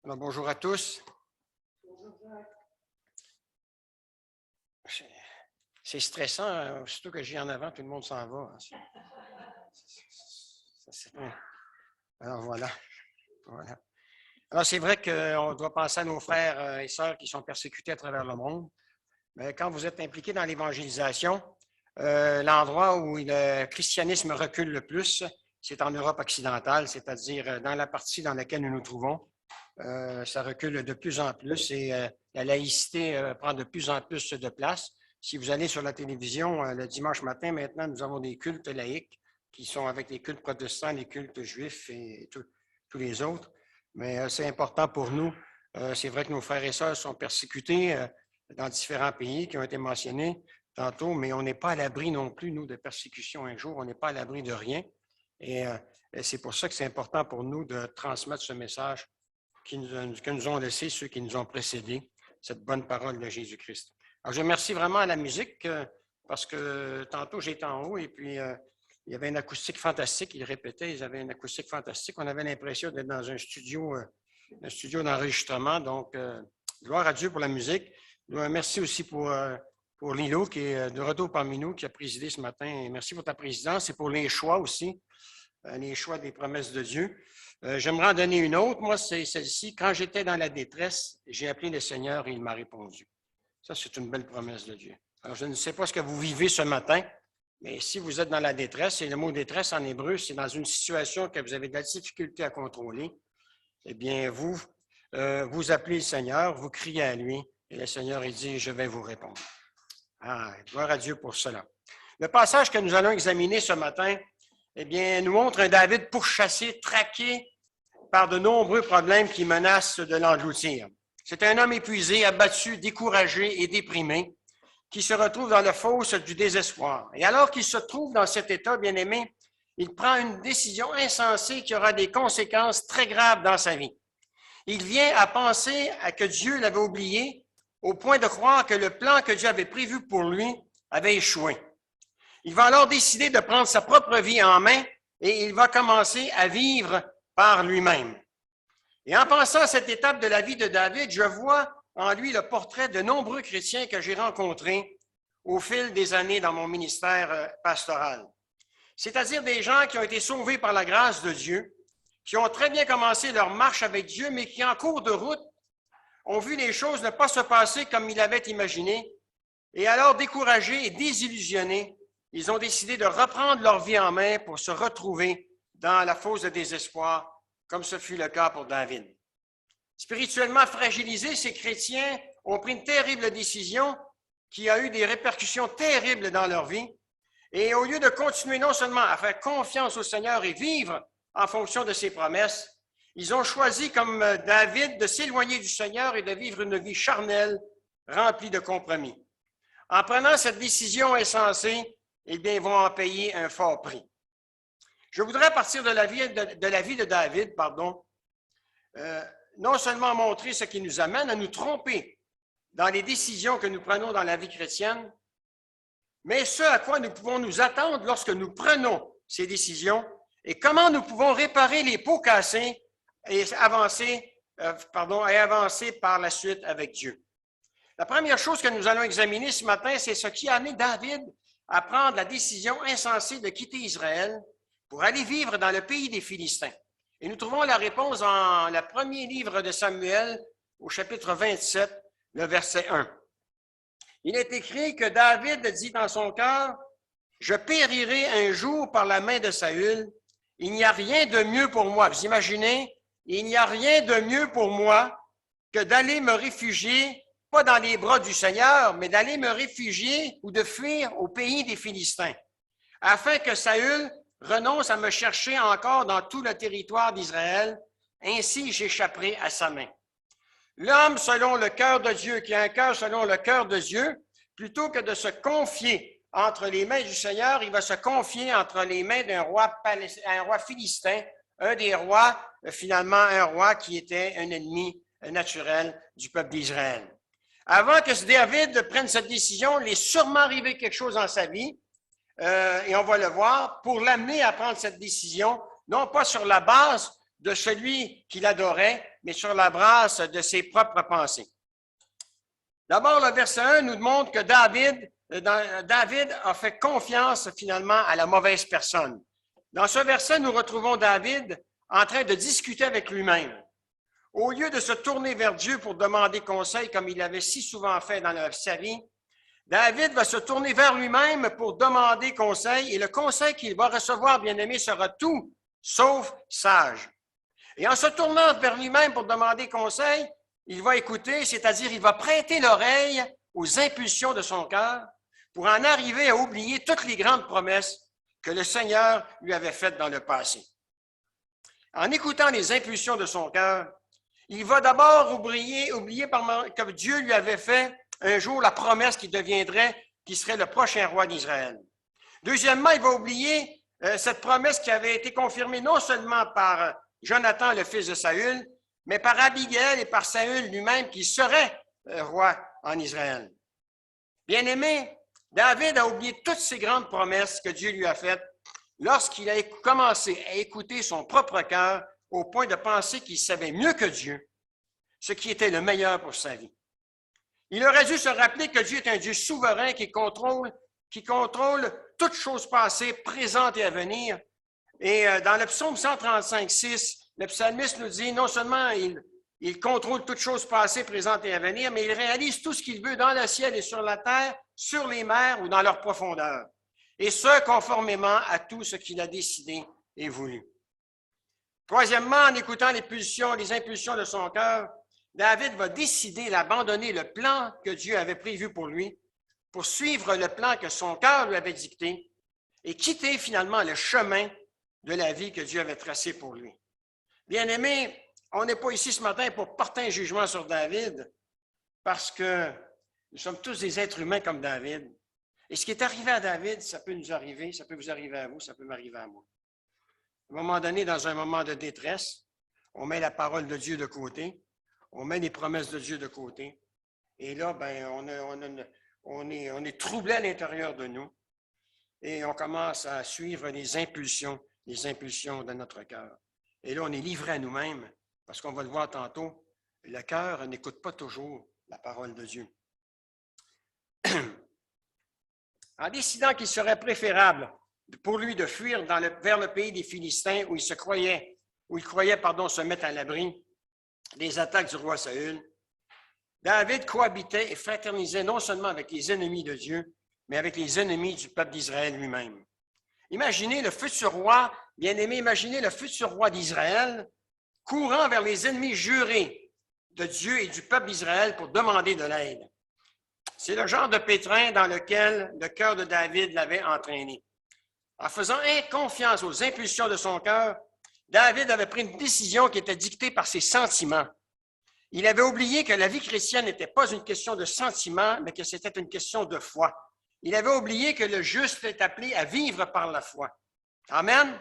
Alors, bonjour à tous. C'est stressant, surtout que j'ai en avant, tout le monde s'en va. Alors, voilà. Alors, c'est vrai qu'on doit penser à nos frères et sœurs qui sont persécutés à travers le monde. Mais quand vous êtes impliqués dans l'évangélisation, l'endroit où le christianisme recule le plus, c'est en Europe occidentale, c'est-à-dire dans la partie dans laquelle nous nous trouvons. Ça recule de plus en plus et la laïcité prend de plus en plus de place. Si vous allez sur la télévision le dimanche matin, maintenant, nous avons des cultes laïques qui sont avec les cultes protestants, les cultes juifs et tous les autres. Mais c'est important pour nous. C'est vrai que nos frères et sœurs sont persécutés dans différents pays qui ont été mentionnés tantôt, mais on n'est pas à l'abri non plus, nous, de persécution un jour. On n'est pas à l'abri de rien. Et c'est pour ça que c'est important pour nous de transmettre ce message que nous ont laissé ceux qui nous ont précédés, cette bonne parole de Jésus-Christ. Alors, je remercie vraiment à la musique parce que tantôt, j'étais en haut et puis il y avait une acoustique fantastique. Ils répétaient, ils avaient une acoustique fantastique. On avait l'impression d'être dans un studio d'enregistrement. Donc, gloire à Dieu pour la musique. Merci aussi pour Lilo qui est de retour parmi nous, qui a présidé ce matin. Et merci pour ta présidence et pour les choix aussi, les choix des promesses de Dieu. J'aimerais en donner une autre. Moi, c'est celle-ci. Quand j'étais dans la détresse, j'ai appelé le Seigneur et il m'a répondu. Ça, c'est une belle promesse de Dieu. Alors, je ne sais pas ce que vous vivez ce matin, mais si vous êtes dans la détresse, et le mot détresse en hébreu, c'est dans une situation que vous avez de la difficulté à contrôler, eh bien, vous appelez le Seigneur, vous criez à lui, et le Seigneur, il dit, je vais vous répondre. Ah, gloire à Dieu pour cela. Le passage que nous allons examiner ce matin, eh bien, nous montre un David pourchassé, traqué par de nombreux problèmes qui menacent de l'engloutir. C'est un homme épuisé, abattu, découragé et déprimé qui se retrouve dans la fosse du désespoir. Et alors qu'il se trouve dans cet état, bien-aimé, il prend une décision insensée qui aura des conséquences très graves dans sa vie. Il vient à penser que Dieu l'avait oublié au point de croire que le plan que Dieu avait prévu pour lui avait échoué. Il va alors décider de prendre sa propre vie en main et il va commencer à vivre par lui-même. Et en pensant à cette étape de la vie de David, je vois en lui le portrait de nombreux chrétiens que j'ai rencontrés au fil des années dans mon ministère pastoral. C'est-à-dire des gens qui ont été sauvés par la grâce de Dieu, qui ont très bien commencé leur marche avec Dieu, mais qui, en cours de route, ont vu les choses ne pas se passer comme ils l'avaient imaginé. Et alors, découragés et désillusionnés, ils ont décidé de reprendre leur vie en main pour se retrouver dans la fosse de désespoir, comme ce fut le cas pour David. Spirituellement fragilisés, ces chrétiens ont pris une terrible décision qui a eu des répercussions terribles dans leur vie. Et au lieu de continuer non seulement à faire confiance au Seigneur et vivre en fonction de ses promesses, ils ont choisi, comme David, de s'éloigner du Seigneur et de vivre une vie charnelle remplie de compromis. En prenant cette décision insensée, eh bien, ils vont en payer un fort prix. Je voudrais, à partir de la vie de David, non seulement montrer ce qui nous amène à nous tromper dans les décisions que nous prenons dans la vie chrétienne, mais ce à quoi nous pouvons nous attendre lorsque nous prenons ces décisions et comment nous pouvons réparer les pots cassés et avancer par la suite avec Dieu. La première chose que nous allons examiner ce matin, c'est ce qui a amené David à prendre la décision insensée de quitter Israël pour aller vivre dans le pays des Philistins. Et nous trouvons la réponse dans le premier livre de Samuel, au chapitre 27, le verset 1. Il est écrit que David dit dans son cœur, « Je périrai un jour par la main de Saül. Il n'y a rien de mieux pour moi. » Vous imaginez, il n'y a rien de mieux pour moi que d'aller me réfugier, pas dans les bras du Seigneur, mais d'aller me réfugier ou de fuir au pays des Philistins, afin que Saül renonce à me chercher encore dans tout le territoire d'Israël, ainsi j'échapperai à sa main. L'homme selon le cœur de Dieu, qui a un cœur selon le cœur de Dieu, plutôt que de se confier entre les mains du Seigneur, il va se confier entre les mains d'un roi philistin, un des rois, finalement un roi qui était un ennemi naturel du peuple d'Israël. Avant que David prenne cette décision, il est sûrement arrivé quelque chose dans sa vie, et on va le voir, pour l'amener à prendre cette décision, non pas sur la base de celui qu'il adorait, mais sur la base de ses propres pensées. D'abord, le verset 1 nous montre que David a fait confiance finalement à la mauvaise personne. Dans ce verset, nous retrouvons David en train de discuter avec lui-même. Au lieu de se tourner vers Dieu pour demander conseil, comme il l'avait si souvent fait dans sa vie, David va se tourner vers lui-même pour demander conseil, et le conseil qu'il va recevoir, bien-aimé, sera tout sauf sage. Et en se tournant vers lui-même pour demander conseil, il va écouter, c'est-à-dire il va prêter l'oreille aux impulsions de son cœur pour en arriver à oublier toutes les grandes promesses que le Seigneur lui avait faites dans le passé. En écoutant les impulsions de son cœur, il va d'abord oublier que Dieu lui avait fait un jour la promesse qui serait le prochain roi d'Israël. Deuxièmement, il va oublier cette promesse qui avait été confirmée non seulement par Jonathan, le fils de Saül, mais par Abigail et par Saül lui-même qui serait roi en Israël. Bien-aimé, David a oublié toutes ces grandes promesses que Dieu lui a faites lorsqu'il a commencé à écouter son propre cœur au point de penser qu'il savait mieux que Dieu ce qui était le meilleur pour sa vie. Il aurait dû se rappeler que Dieu est un Dieu souverain qui contrôle toutes choses passées, présentes et à venir. Et dans le psaume 135, 6, le psalmiste nous dit non seulement il contrôle toutes choses passées, présentes et à venir, mais il réalise tout ce qu'il veut dans le ciel et sur la terre, sur les mers ou dans leur profondeur. Et ce, conformément à tout ce qu'il a décidé et voulu. Troisièmement, en écoutant les impulsions de son cœur, David va décider d'abandonner le plan que Dieu avait prévu pour lui, pour suivre le plan que son cœur lui avait dicté et quitter finalement le chemin de la vie que Dieu avait tracé pour lui. Bien-aimés, on n'est pas ici ce matin pour porter un jugement sur David, parce que nous sommes tous des êtres humains comme David. Et ce qui est arrivé à David, ça peut nous arriver, ça peut vous arriver à vous, ça peut m'arriver à moi. À un moment donné, dans un moment de détresse, on met la parole de Dieu de côté, on met les promesses de Dieu de côté, et là, on est troublé à l'intérieur de nous, et on commence à suivre les impulsions de notre cœur. Et là, on est livré à nous-mêmes, parce qu'on va le voir tantôt, le cœur n'écoute pas toujours la parole de Dieu. En décidant qu'il serait préférable pour lui de fuir vers le pays des Philistins où il croyait se mettre à l'abri des attaques du roi Saül, David cohabitait et fraternisait non seulement avec les ennemis de Dieu, mais avec les ennemis du peuple d'Israël lui-même. Imaginez le futur roi, bien-aimé, imaginez le futur roi d'Israël courant vers les ennemis jurés de Dieu et du peuple d'Israël pour demander de l'aide. C'est le genre de pétrin dans lequel le cœur de David l'avait entraîné. En faisant confiance aux impulsions de son cœur, David avait pris une décision qui était dictée par ses sentiments. Il avait oublié que la vie chrétienne n'était pas une question de sentiments, mais que c'était une question de foi. Il avait oublié que le juste est appelé à vivre par la foi. Amen.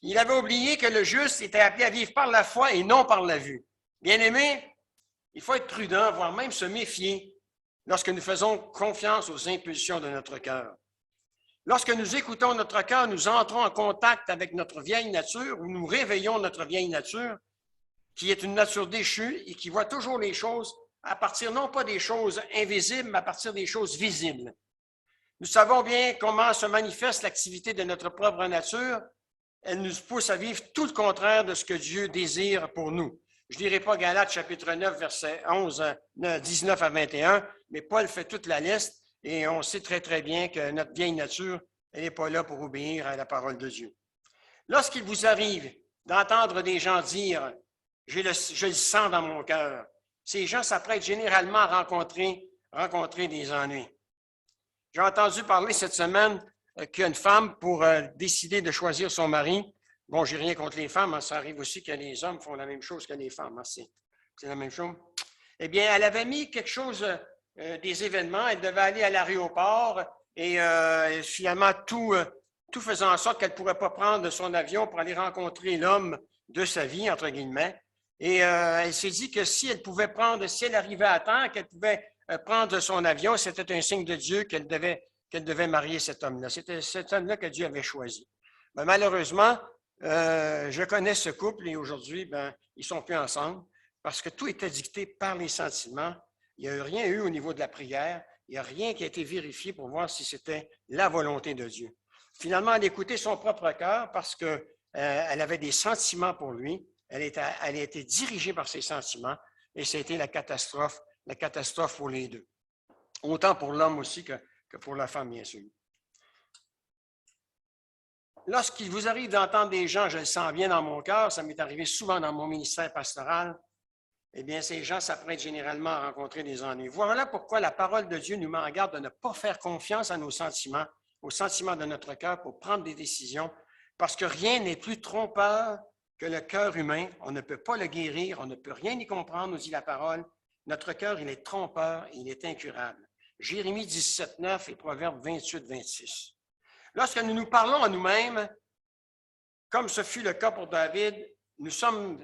Il avait oublié que le juste était appelé à vivre par la foi et non par la vue. Bien-aimés, il faut être prudent, voire même se méfier lorsque nous faisons confiance aux impulsions de notre cœur. Lorsque nous écoutons notre cœur, nous entrons en contact avec notre vieille nature ou nous réveillons notre vieille nature, qui est une nature déchue et qui voit toujours les choses à partir non pas des choses invisibles, mais à partir des choses visibles. Nous savons bien comment se manifeste l'activité de notre propre nature. Elle nous pousse à vivre tout le contraire de ce que Dieu désire pour nous. Je ne dirai pas Galates chapitre 9, versets 19 à 21, mais Paul fait toute la liste et on sait très, très bien que notre vieille nature, elle n'est pas là pour obéir à la parole de Dieu. Lorsqu'il vous arrive d'entendre des gens dire « je le sens dans mon cœur », ces gens s'apprêtent généralement à rencontrer des ennuis. J'ai entendu parler cette semaine qu'une femme, pour décider de choisir son mari, bon, j'ai rien contre les femmes, hein, ça arrive aussi que les hommes font la même chose que les femmes, hein, c'est la même chose. Eh bien, elle avait mis quelque chose, des événements, elle devait aller à l'aéroport et finalement, tout faisait en sorte qu'elle ne pourrait pas prendre son avion pour aller rencontrer l'homme de sa vie, entre guillemets. Et elle s'est dit que si elle arrivait à temps, qu'elle pouvait prendre son avion, c'était un signe de Dieu qu'elle devait marier cet homme-là. C'était cet homme-là que Dieu avait choisi. Mais malheureusement, Je connais ce couple et aujourd'hui, ils ne sont plus ensemble parce que tout était dicté par les sentiments. Il n'y a rien eu au niveau de la prière. Il n'y a rien qui a été vérifié pour voir si c'était la volonté de Dieu. Finalement, elle écoutait son propre cœur parce qu'elle avait des sentiments pour lui. Elle a été dirigée par ses sentiments et c'était la catastrophe pour les deux. Autant pour l'homme aussi que pour la femme, bien sûr. Lorsqu'il vous arrive d'entendre des gens, je le sens bien dans mon cœur, ça m'est arrivé souvent dans mon ministère pastoral, eh bien, ces gens s'apprêtent généralement à rencontrer des ennuis. Voilà pourquoi la parole de Dieu nous met en garde de ne pas faire confiance à nos sentiments, aux sentiments de notre cœur pour prendre des décisions, parce que rien n'est plus trompeur que le cœur humain. On ne peut pas le guérir, on ne peut rien y comprendre, nous dit la parole. Notre cœur, il est trompeur et il est incurable. Jérémie 17, 9 et Proverbe 28, 26. Lorsque nous nous parlons à nous-mêmes, comme ce fut le cas pour David, nous sommes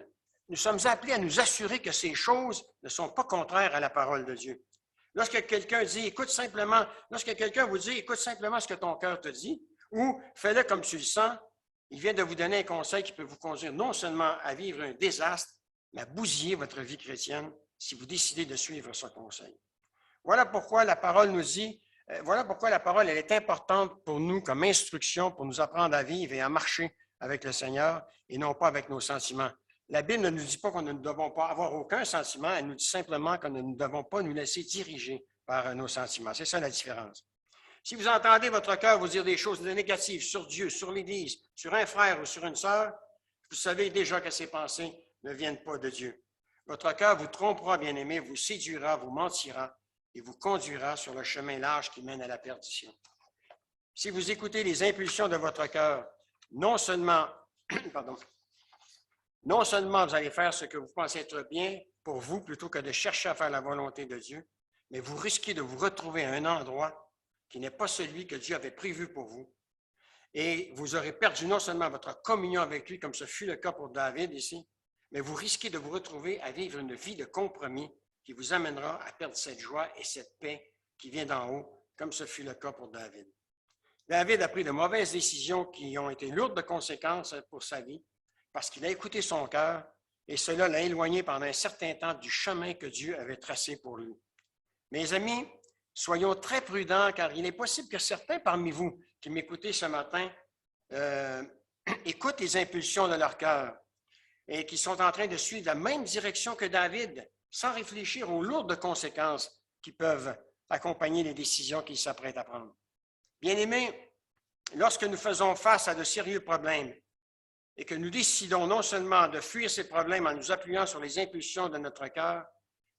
appelés à nous assurer que ces choses ne sont pas contraires à la parole de Dieu. Lorsque quelqu'un vous dit, écoute simplement ce que ton cœur te dit, ou fais-le comme tu le sens, il vient de vous donner un conseil qui peut vous conduire non seulement à vivre un désastre, mais à bousiller votre vie chrétienne si vous décidez de suivre ce conseil. Voilà pourquoi la parole nous dit, elle est importante pour nous comme instruction, pour nous apprendre à vivre et à marcher avec le Seigneur et non pas avec nos sentiments. La Bible ne nous dit pas qu'on ne devons pas avoir aucun sentiment, elle nous dit simplement que nous ne devons pas nous laisser diriger par nos sentiments. C'est ça la différence. Si vous entendez votre cœur vous dire des choses négatives sur Dieu, sur l'Église, sur un frère ou sur une sœur, vous savez déjà que ces pensées ne viennent pas de Dieu. Votre cœur vous trompera, bien-aimé, vous séduira, vous mentira et vous conduira sur le chemin large qui mène à la perdition. Si vous écoutez les impulsions de votre cœur, non seulement vous allez faire ce que vous pensez être bien pour vous plutôt que de chercher à faire la volonté de Dieu, mais vous risquez de vous retrouver à un endroit qui n'est pas celui que Dieu avait prévu pour vous. Et vous aurez perdu non seulement votre communion avec lui, comme ce fut le cas pour David ici, mais vous risquez de vous retrouver à vivre une vie de compromis qui vous amènera à perdre cette joie et cette paix qui vient d'en haut, comme ce fut le cas pour David. David a pris de mauvaises décisions qui ont été lourdes de conséquences pour sa vie, parce qu'il a écouté son cœur, et cela l'a éloigné pendant un certain temps du chemin que Dieu avait tracé pour lui. Mes amis, soyons très prudents, car il est possible que certains parmi vous qui m'écoutez ce matin écoutent les impulsions de leur cœur et qui sont en train de suivre la même direction que David, sans réfléchir aux lourdes conséquences qui peuvent accompagner les décisions qu'il s'apprête à prendre. Bien-aimés, lorsque nous faisons face à de sérieux problèmes et que nous décidons non seulement de fuir ces problèmes en nous appuyant sur les impulsions de notre cœur,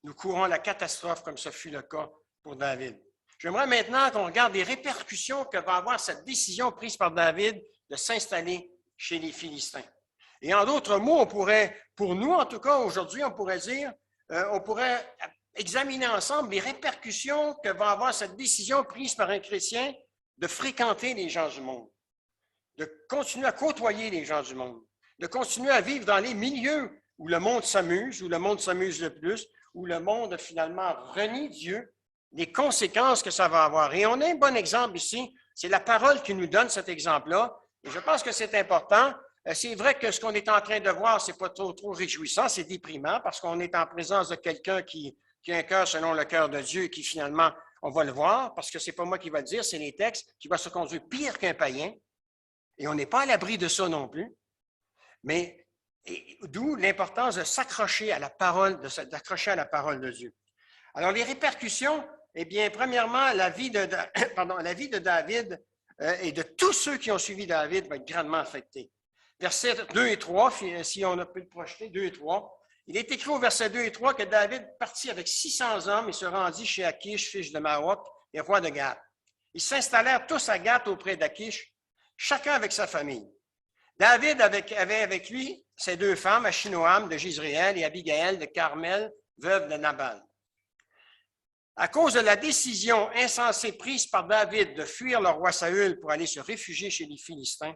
nous courons la catastrophe comme ce fut le cas pour David. J'aimerais maintenant qu'on regarde les répercussions que va avoir cette décision prise par David de s'installer chez les Philistins. Et en d'autres mots, pour nous en tout cas aujourd'hui, on pourrait examiner ensemble les répercussions que va avoir cette décision prise par un chrétien de fréquenter les gens du monde, de continuer à côtoyer les gens du monde, de continuer à vivre dans les milieux où le monde s'amuse, où le monde s'amuse le plus, où le monde finalement renie Dieu, les conséquences que ça va avoir. Et on a un bon exemple ici, c'est la parole qui nous donne cet exemple-là, et je pense que c'est important. C'est vrai que ce qu'on est en train de voir, ce n'est pas trop réjouissant, c'est déprimant parce qu'on est en présence de quelqu'un qui a un cœur selon le cœur de Dieu et qui finalement, on va le voir, parce que ce n'est pas moi qui va le dire, c'est les textes, qui va se conduire pire qu'un païen. Et on n'est pas à l'abri de ça non plus. Mais d'où l'importance de s'accrocher à la parole, de Dieu. Alors, les répercussions, eh bien, premièrement, la vie de David et de tous ceux qui ont suivi David va être grandement affectée. Versets 2 et 3, si on a pu le projeter, 2 et 3. Il est écrit au verset 2 et 3 que David partit avec 600 hommes et se rendit chez Achish, fils de Maroc, et roi de Gath. Ils s'installèrent tous à Gath auprès d'Achish, chacun avec sa famille. David avait avec lui ses deux femmes, Achinoam de Jizréel et Abigaël de Carmel, veuve de Nabal. À cause de la décision insensée prise par David de fuir le roi Saül pour aller se réfugier chez les Philistins,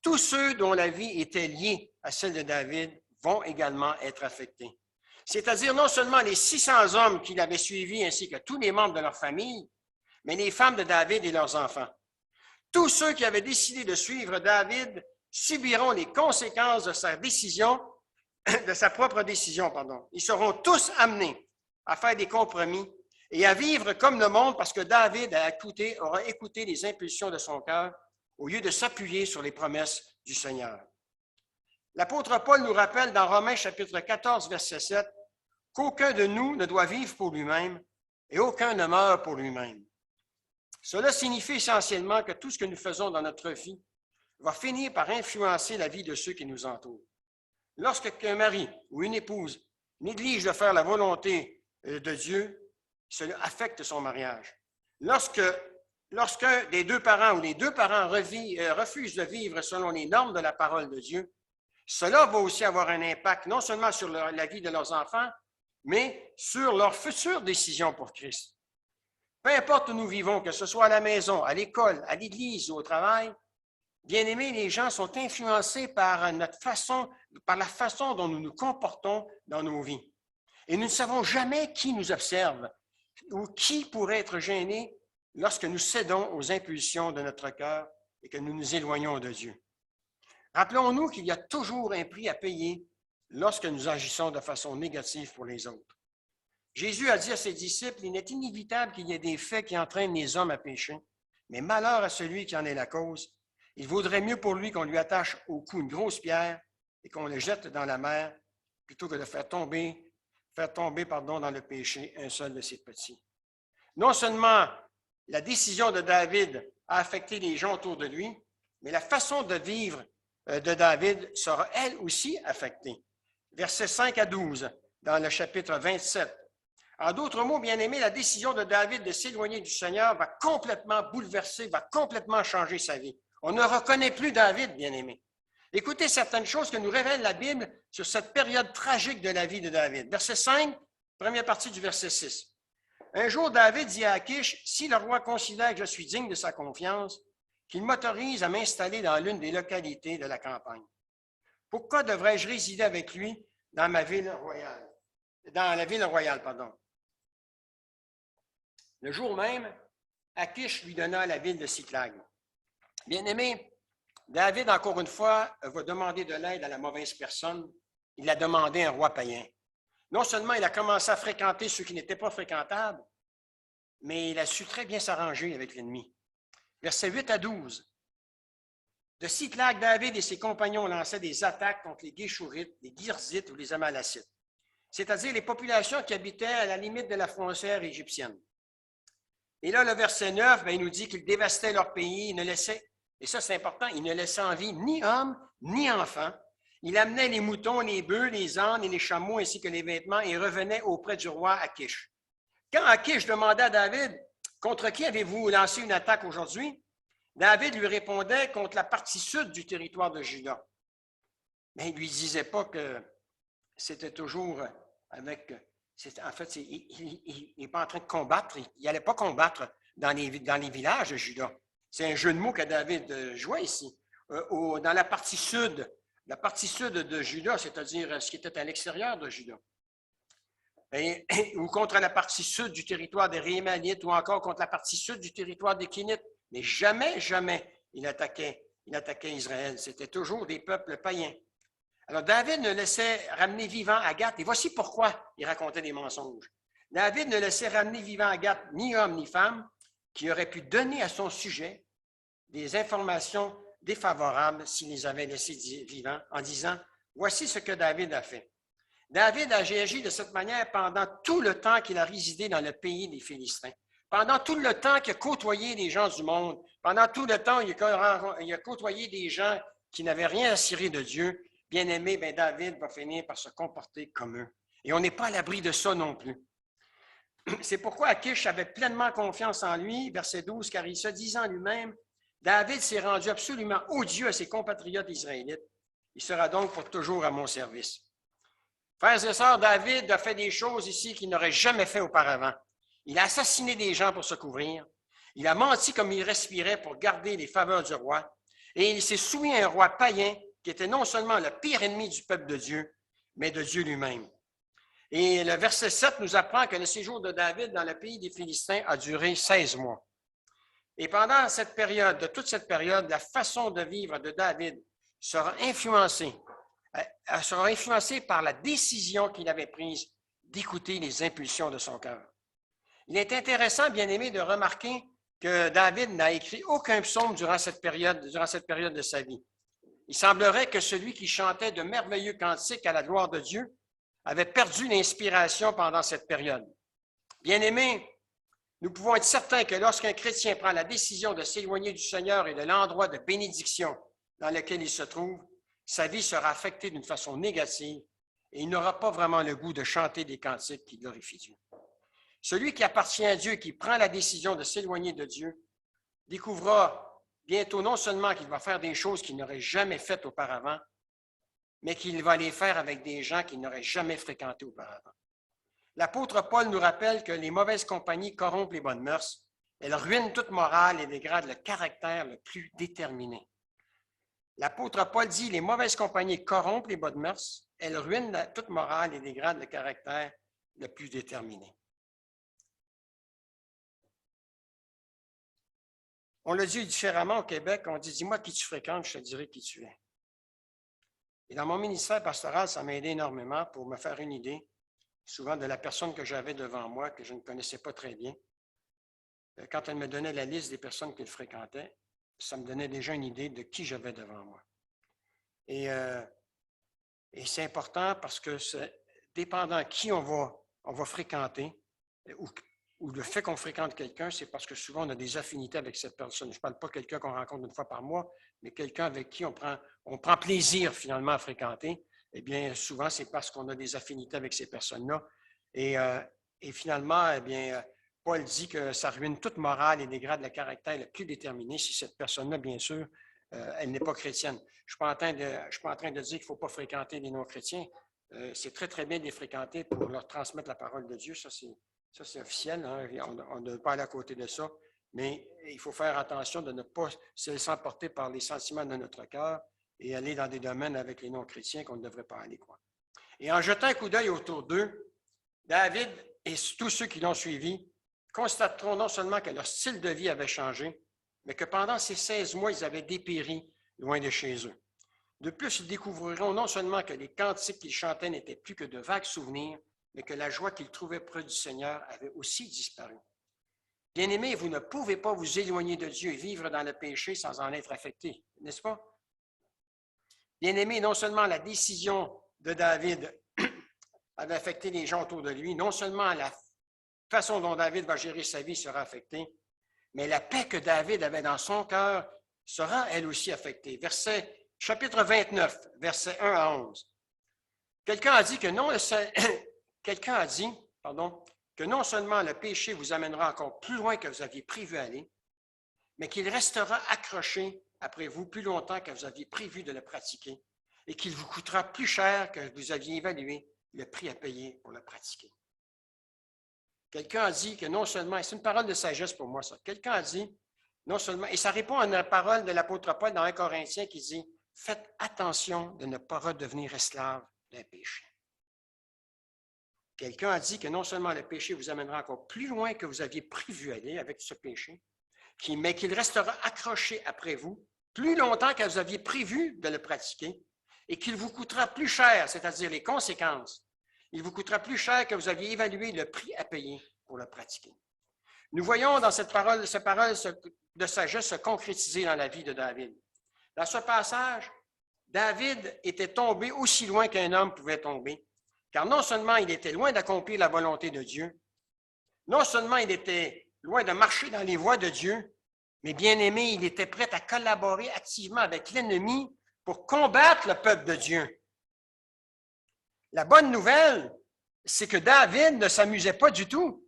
tous ceux dont la vie était liée à celle de David vont également être affectés. C'est-à-dire non seulement les 600 hommes qu'il avait suivis ainsi que tous les membres de leur famille, mais les femmes de David et leurs enfants. Tous ceux qui avaient décidé de suivre David subiront les conséquences de sa décision, de sa propre décision, pardon. Ils seront tous amenés à faire des compromis et à vivre comme le monde parce que David aura écouté les impulsions de son cœur au lieu de s'appuyer sur les promesses du Seigneur. L'apôtre Paul nous rappelle dans Romains chapitre 14, verset 7, qu'aucun de nous ne doit vivre pour lui-même et aucun ne meurt pour lui-même. Cela signifie essentiellement que tout ce que nous faisons dans notre vie va finir par influencer la vie de ceux qui nous entourent. Lorsqu'un mari ou une épouse néglige de faire la volonté de Dieu, cela affecte son mariage. Lorsqu'un des deux parents ou les deux parents refusent de vivre selon les normes de la parole de Dieu, cela va aussi avoir un impact non seulement sur la vie de leurs enfants, mais sur leurs futures décisions pour Christ. Peu importe où nous vivons, que ce soit à la maison, à l'école, à l'église ou au travail, bien-aimés, les gens sont influencés par la façon dont nous nous comportons dans nos vies. Et nous ne savons jamais qui nous observe ou qui pourrait être gêné lorsque nous cédons aux impulsions de notre cœur et que nous nous éloignons de Dieu. Rappelons-nous qu'il y a toujours un prix à payer lorsque nous agissons de façon négative pour les autres. Jésus a dit à ses disciples, il est inévitable qu'il y ait des faits qui entraînent les hommes à pécher, mais malheur à celui qui en est la cause. Il vaudrait mieux pour lui qu'on lui attache au cou une grosse pierre et qu'on le jette dans la mer plutôt que de faire tomber dans le péché un seul de ses petits. Non seulement la décision de David a affecté les gens autour de lui, mais la façon de vivre de David sera elle aussi affectée. Versets 5 à 12 dans le chapitre 27. En d'autres mots, bien-aimés, la décision de David de s'éloigner du Seigneur va complètement bouleverser, va complètement changer sa vie. On ne reconnaît plus David, bien-aimés. Écoutez certaines choses que nous révèle la Bible sur cette période tragique de la vie de David. Verset 5, première partie du verset 6. Un jour, David dit à Akish, « Si le roi considère que je suis digne de sa confiance, qu'il m'autorise à m'installer dans l'une des localités de la campagne. Pourquoi devrais-je résider avec lui dans la ville royale? Le jour même, Akish lui donna la ville de Siklag. Bien-aimé, David, encore une fois, va demander de l'aide à la mauvaise personne. Il a demandé un roi païen. Non seulement il a commencé à fréquenter ceux qui n'étaient pas fréquentables, mais il a su très bien s'arranger avec l'ennemi. Versets 8 à 12. De Siklag, David et ses compagnons lançaient des attaques contre les Guéchourites, les Girzites ou les Amalacites, c'est-à-dire les populations qui habitaient à la limite de la frontière égyptienne. Et là, le verset 9, il nous dit qu'ils dévastaient leur pays, ils ne laissaient, et ça c'est important, ils ne laissaient en vie ni hommes ni enfants. Il amenait les moutons, les bœufs, les ânes et les chameaux ainsi que les vêtements et revenait auprès du roi Akish. Quand Akish demanda à David, « Contre qui avez-vous lancé une attaque aujourd'hui? » David lui répondait contre la partie sud du territoire de Juda. Mais il ne lui disait pas que c'était toujours avec... En fait, il n'est pas en train de combattre, il n'allait pas combattre dans les villages de Juda. C'est un jeu de mots que David jouait ici. Dans la partie sud de Juda, c'est-à-dire ce qui était à l'extérieur de Juda. Ou contre la partie sud du territoire des Rémanites, ou encore contre la partie sud du territoire des Kénites. Mais jamais il attaquait Israël. C'était toujours des peuples païens. Alors, David ne laissait ramener vivant Agathe, et voici pourquoi il racontait des mensonges. David ne laissait ramener vivant Agathe ni homme ni femme qui aurait pu donner à son sujet des informations défavorables s'il les avait laissés vivants en disant « Voici ce que David a fait ». David a agi de cette manière pendant tout le temps qu'il a résidé dans le pays des Philistins, pendant tout le temps qu'il a côtoyé les gens du monde, pendant tout le temps il a côtoyé des gens qui n'avaient rien à cirer de Dieu. Bien-aimé, David va finir par se comporter comme eux. Et on n'est pas à l'abri de ça non plus. C'est pourquoi Akish avait pleinement confiance en lui, verset 12, car il se disait en lui-même, David s'est rendu absolument odieux à ses compatriotes israélites. Il sera donc pour toujours à mon service. Frères et sœurs, David a fait des choses ici qu'il n'aurait jamais fait auparavant. Il a assassiné des gens pour se couvrir. Il a menti comme il respirait pour garder les faveurs du roi. Et il s'est soumis à un roi païen qui était non seulement le pire ennemi du peuple de Dieu, mais de Dieu lui-même. Et le verset 7 nous apprend que le séjour de David dans le pays des Philistins a duré 16 mois. Et pendant toute cette période, la façon de vivre de David sera influencé par la décision qu'il avait prise d'écouter les impulsions de son cœur. Il est intéressant, bien aimé, de remarquer que David n'a écrit aucun psaume durant cette période de sa vie. Il semblerait que celui qui chantait de merveilleux cantiques à la gloire de Dieu avait perdu l'inspiration pendant cette période. Bien aimé, nous pouvons être certains que lorsqu'un chrétien prend la décision de s'éloigner du Seigneur et de l'endroit de bénédiction dans lequel il se trouve, sa vie sera affectée d'une façon négative et il n'aura pas vraiment le goût de chanter des cantiques qui glorifient Dieu. Celui qui appartient à Dieu, qui prend la décision de s'éloigner de Dieu, découvrira bientôt non seulement qu'il va faire des choses qu'il n'aurait jamais faites auparavant, mais qu'il va les faire avec des gens qu'il n'aurait jamais fréquentés auparavant. L'apôtre Paul nous rappelle que les mauvaises compagnies corrompent les bonnes mœurs, elles ruinent toute morale et dégradent le caractère le plus déterminé. L'apôtre Paul dit, les mauvaises compagnies corrompent les bonnes mœurs, elles ruinent toute morale et dégradent le caractère le plus déterminé. On le dit différemment au Québec, on dit, dis-moi qui tu fréquentes, je te dirai qui tu es. Et dans mon ministère pastoral, ça m'a aidé énormément pour me faire une idée, souvent de la personne que j'avais devant moi, que je ne connaissais pas très bien. Quand elle me donnait la liste des personnes qu'elle fréquentait, ça me donnait déjà une idée de qui j'avais devant moi. Et c'est important parce que dépendant qui on va fréquenter, ou le fait qu'on fréquente quelqu'un, c'est parce que souvent on a des affinités avec cette personne. Je ne parle pas de quelqu'un qu'on rencontre une fois par mois, mais quelqu'un avec qui on prend plaisir finalement à fréquenter. Eh bien, souvent, c'est parce qu'on a des affinités avec ces personnes-là. Et finalement, eh bien, Paul dit que ça ruine toute morale et dégrade le caractère le plus déterminé si cette personne-là, bien sûr, elle n'est pas chrétienne. Je ne suis pas en train de dire qu'il ne faut pas fréquenter les non-chrétiens. C'est très, très bien de les fréquenter pour leur transmettre la parole de Dieu. Ça, c'est officiel. Hein? On ne doit pas aller à côté de ça. Mais il faut faire attention de ne pas se laisser emporter par les sentiments de notre cœur et aller dans des domaines avec les non-chrétiens qu'on ne devrait pas aller, quoi. Et en jetant un coup d'œil autour d'eux, David et tous ceux qui l'ont suivi constateront non seulement que leur style de vie avait changé, mais que pendant ces 16 mois, ils avaient dépéri loin de chez eux. De plus, ils découvriront non seulement que les cantiques qu'ils chantaient n'étaient plus que de vagues souvenirs, mais que la joie qu'ils trouvaient près du Seigneur avait aussi disparu. Bien-aimés, vous ne pouvez pas vous éloigner de Dieu et vivre dans le péché sans en être affecté, n'est-ce pas? Bien-aimés, non seulement la décision de David avait affecté les gens autour de lui, non seulement la façon dont David va gérer sa vie sera affectée, mais la paix que David avait dans son cœur sera elle aussi affectée. Chapitre 29, versets 1 à 11. Quelqu'un a dit que non seulement le péché vous amènera encore plus loin que vous aviez prévu aller, mais qu'il restera accroché après vous plus longtemps que vous aviez prévu de le pratiquer et qu'il vous coûtera plus cher que vous aviez évalué le prix à payer pour le pratiquer. Quelqu'un a dit que non seulement, et c'est une parole de sagesse pour moi ça, quelqu'un a dit non seulement, et ça répond à une parole de l'apôtre Paul dans 1 Corinthiens qui dit « Faites attention de ne pas redevenir esclave d'un péché ». Quelqu'un a dit que non seulement le péché vous amènera encore plus loin que vous aviez prévu aller avec ce péché, mais qu'il restera accroché après vous plus longtemps que vous aviez prévu de le pratiquer et qu'il vous coûtera plus cher, c'est-à-dire les conséquences. Il vous coûtera plus cher que vous aviez évalué le prix à payer pour le pratiquer. Nous voyons dans cette parole de sagesse se concrétiser dans la vie de David. Dans ce passage, David était tombé aussi loin qu'un homme pouvait tomber, car non seulement il était loin d'accomplir la volonté de Dieu, non seulement il était loin de marcher dans les voies de Dieu, mais bien aimé, il était prêt à collaborer activement avec l'ennemi pour combattre le peuple de Dieu. La bonne nouvelle, c'est que David ne s'amusait pas du tout,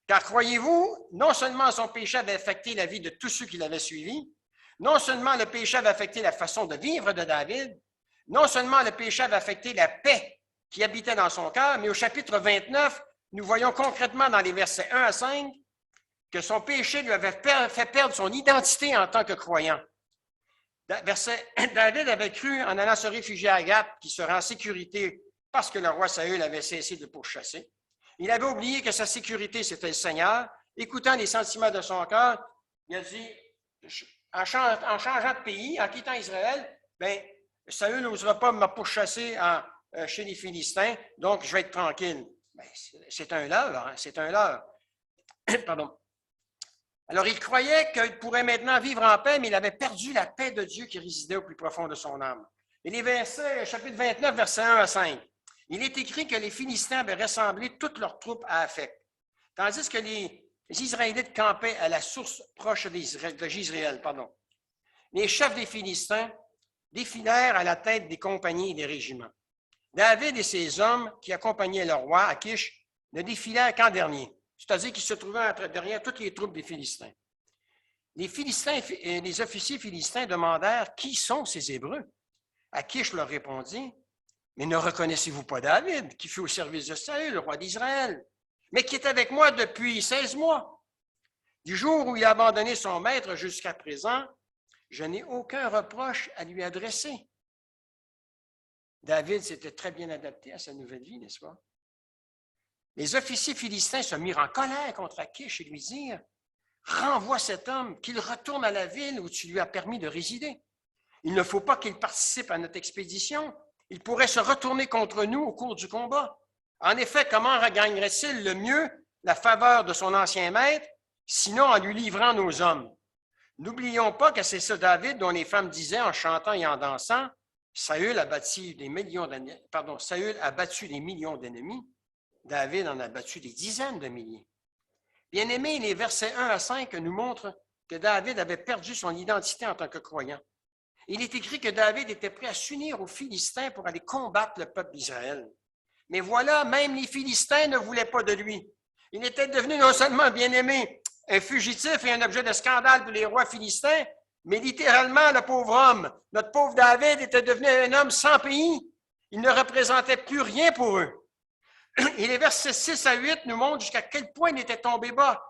car croyez-vous, non seulement son péché avait affecté la vie de tous ceux qui l'avaient suivi, non seulement le péché avait affecté la façon de vivre de David, non seulement le péché avait affecté la paix qui habitait dans son cœur, mais au chapitre 29, nous voyons concrètement dans les versets 1 à 5 que son péché lui avait fait perdre son identité en tant que croyant. David avait cru en allant se réfugier à Gath qu'il serait en sécurité parce que le roi Saül avait cessé de le pourchasser. Il avait oublié que sa sécurité, c'était le Seigneur. Écoutant les sentiments de son cœur, il a dit, en changeant de pays, en quittant Israël, bien, Saül n'osera pas me pourchasser chez les Philistins, donc je vais être tranquille. Ben, c'est un leurre, hein? C'est un leurre. Pardon. Alors, il croyait qu'il pourrait maintenant vivre en paix, mais il avait perdu la paix de Dieu qui résidait au plus profond de son âme. Et les versets, chapitre 29, versets 1 à 5. Il est écrit que les Philistins avaient rassemblé toutes leurs troupes à Aphek, tandis que les Israélites campaient à la source proche de Gisraël. Les chefs des Philistins défilèrent à la tête des compagnies et des régiments. David et ses hommes qui accompagnaient le roi Akish ne défilèrent qu'en dernier, c'est-à-dire qu'ils se trouvaient derrière toutes les troupes des Philistins. Les officiers philistins demandèrent « Qui sont ces Hébreux? » Akish leur répondit « Mais ne reconnaissez-vous pas David, qui fut au service de Saül, le roi d'Israël, mais qui est avec moi depuis 16 mois? Du jour où il a abandonné son maître jusqu'à présent, je n'ai aucun reproche à lui adresser. » David s'était très bien adapté à sa nouvelle vie, n'est-ce pas? Les officiers philistins se mirent en colère contre Akish et lui dirent « Renvoie cet homme, qu'il retourne à la ville où tu lui as permis de résider. Il ne faut pas qu'il participe à notre expédition. Il pourrait se retourner contre nous au cours du combat. En effet, comment regagnerait-il le mieux la faveur de son ancien maître, sinon en lui livrant nos hommes? N'oublions pas que c'est ce David dont les femmes disaient en chantant et en dansant, Saül a battu des millions d'ennemis, David en a battu des dizaines de milliers. Bien-aimés, les versets 1 à 5 nous montrent que David avait perdu son identité en tant que croyant. Il est écrit que David était prêt à s'unir aux Philistins pour aller combattre le peuple d'Israël. Mais voilà, même les Philistins ne voulaient pas de lui. Il était devenu non seulement bien-aimé, un fugitif et un objet de scandale pour les rois philistins, mais littéralement, le pauvre homme, notre pauvre David, était devenu un homme sans pays. Il ne représentait plus rien pour eux. Et les versets 6 à 8 nous montrent jusqu'à quel point il était tombé bas.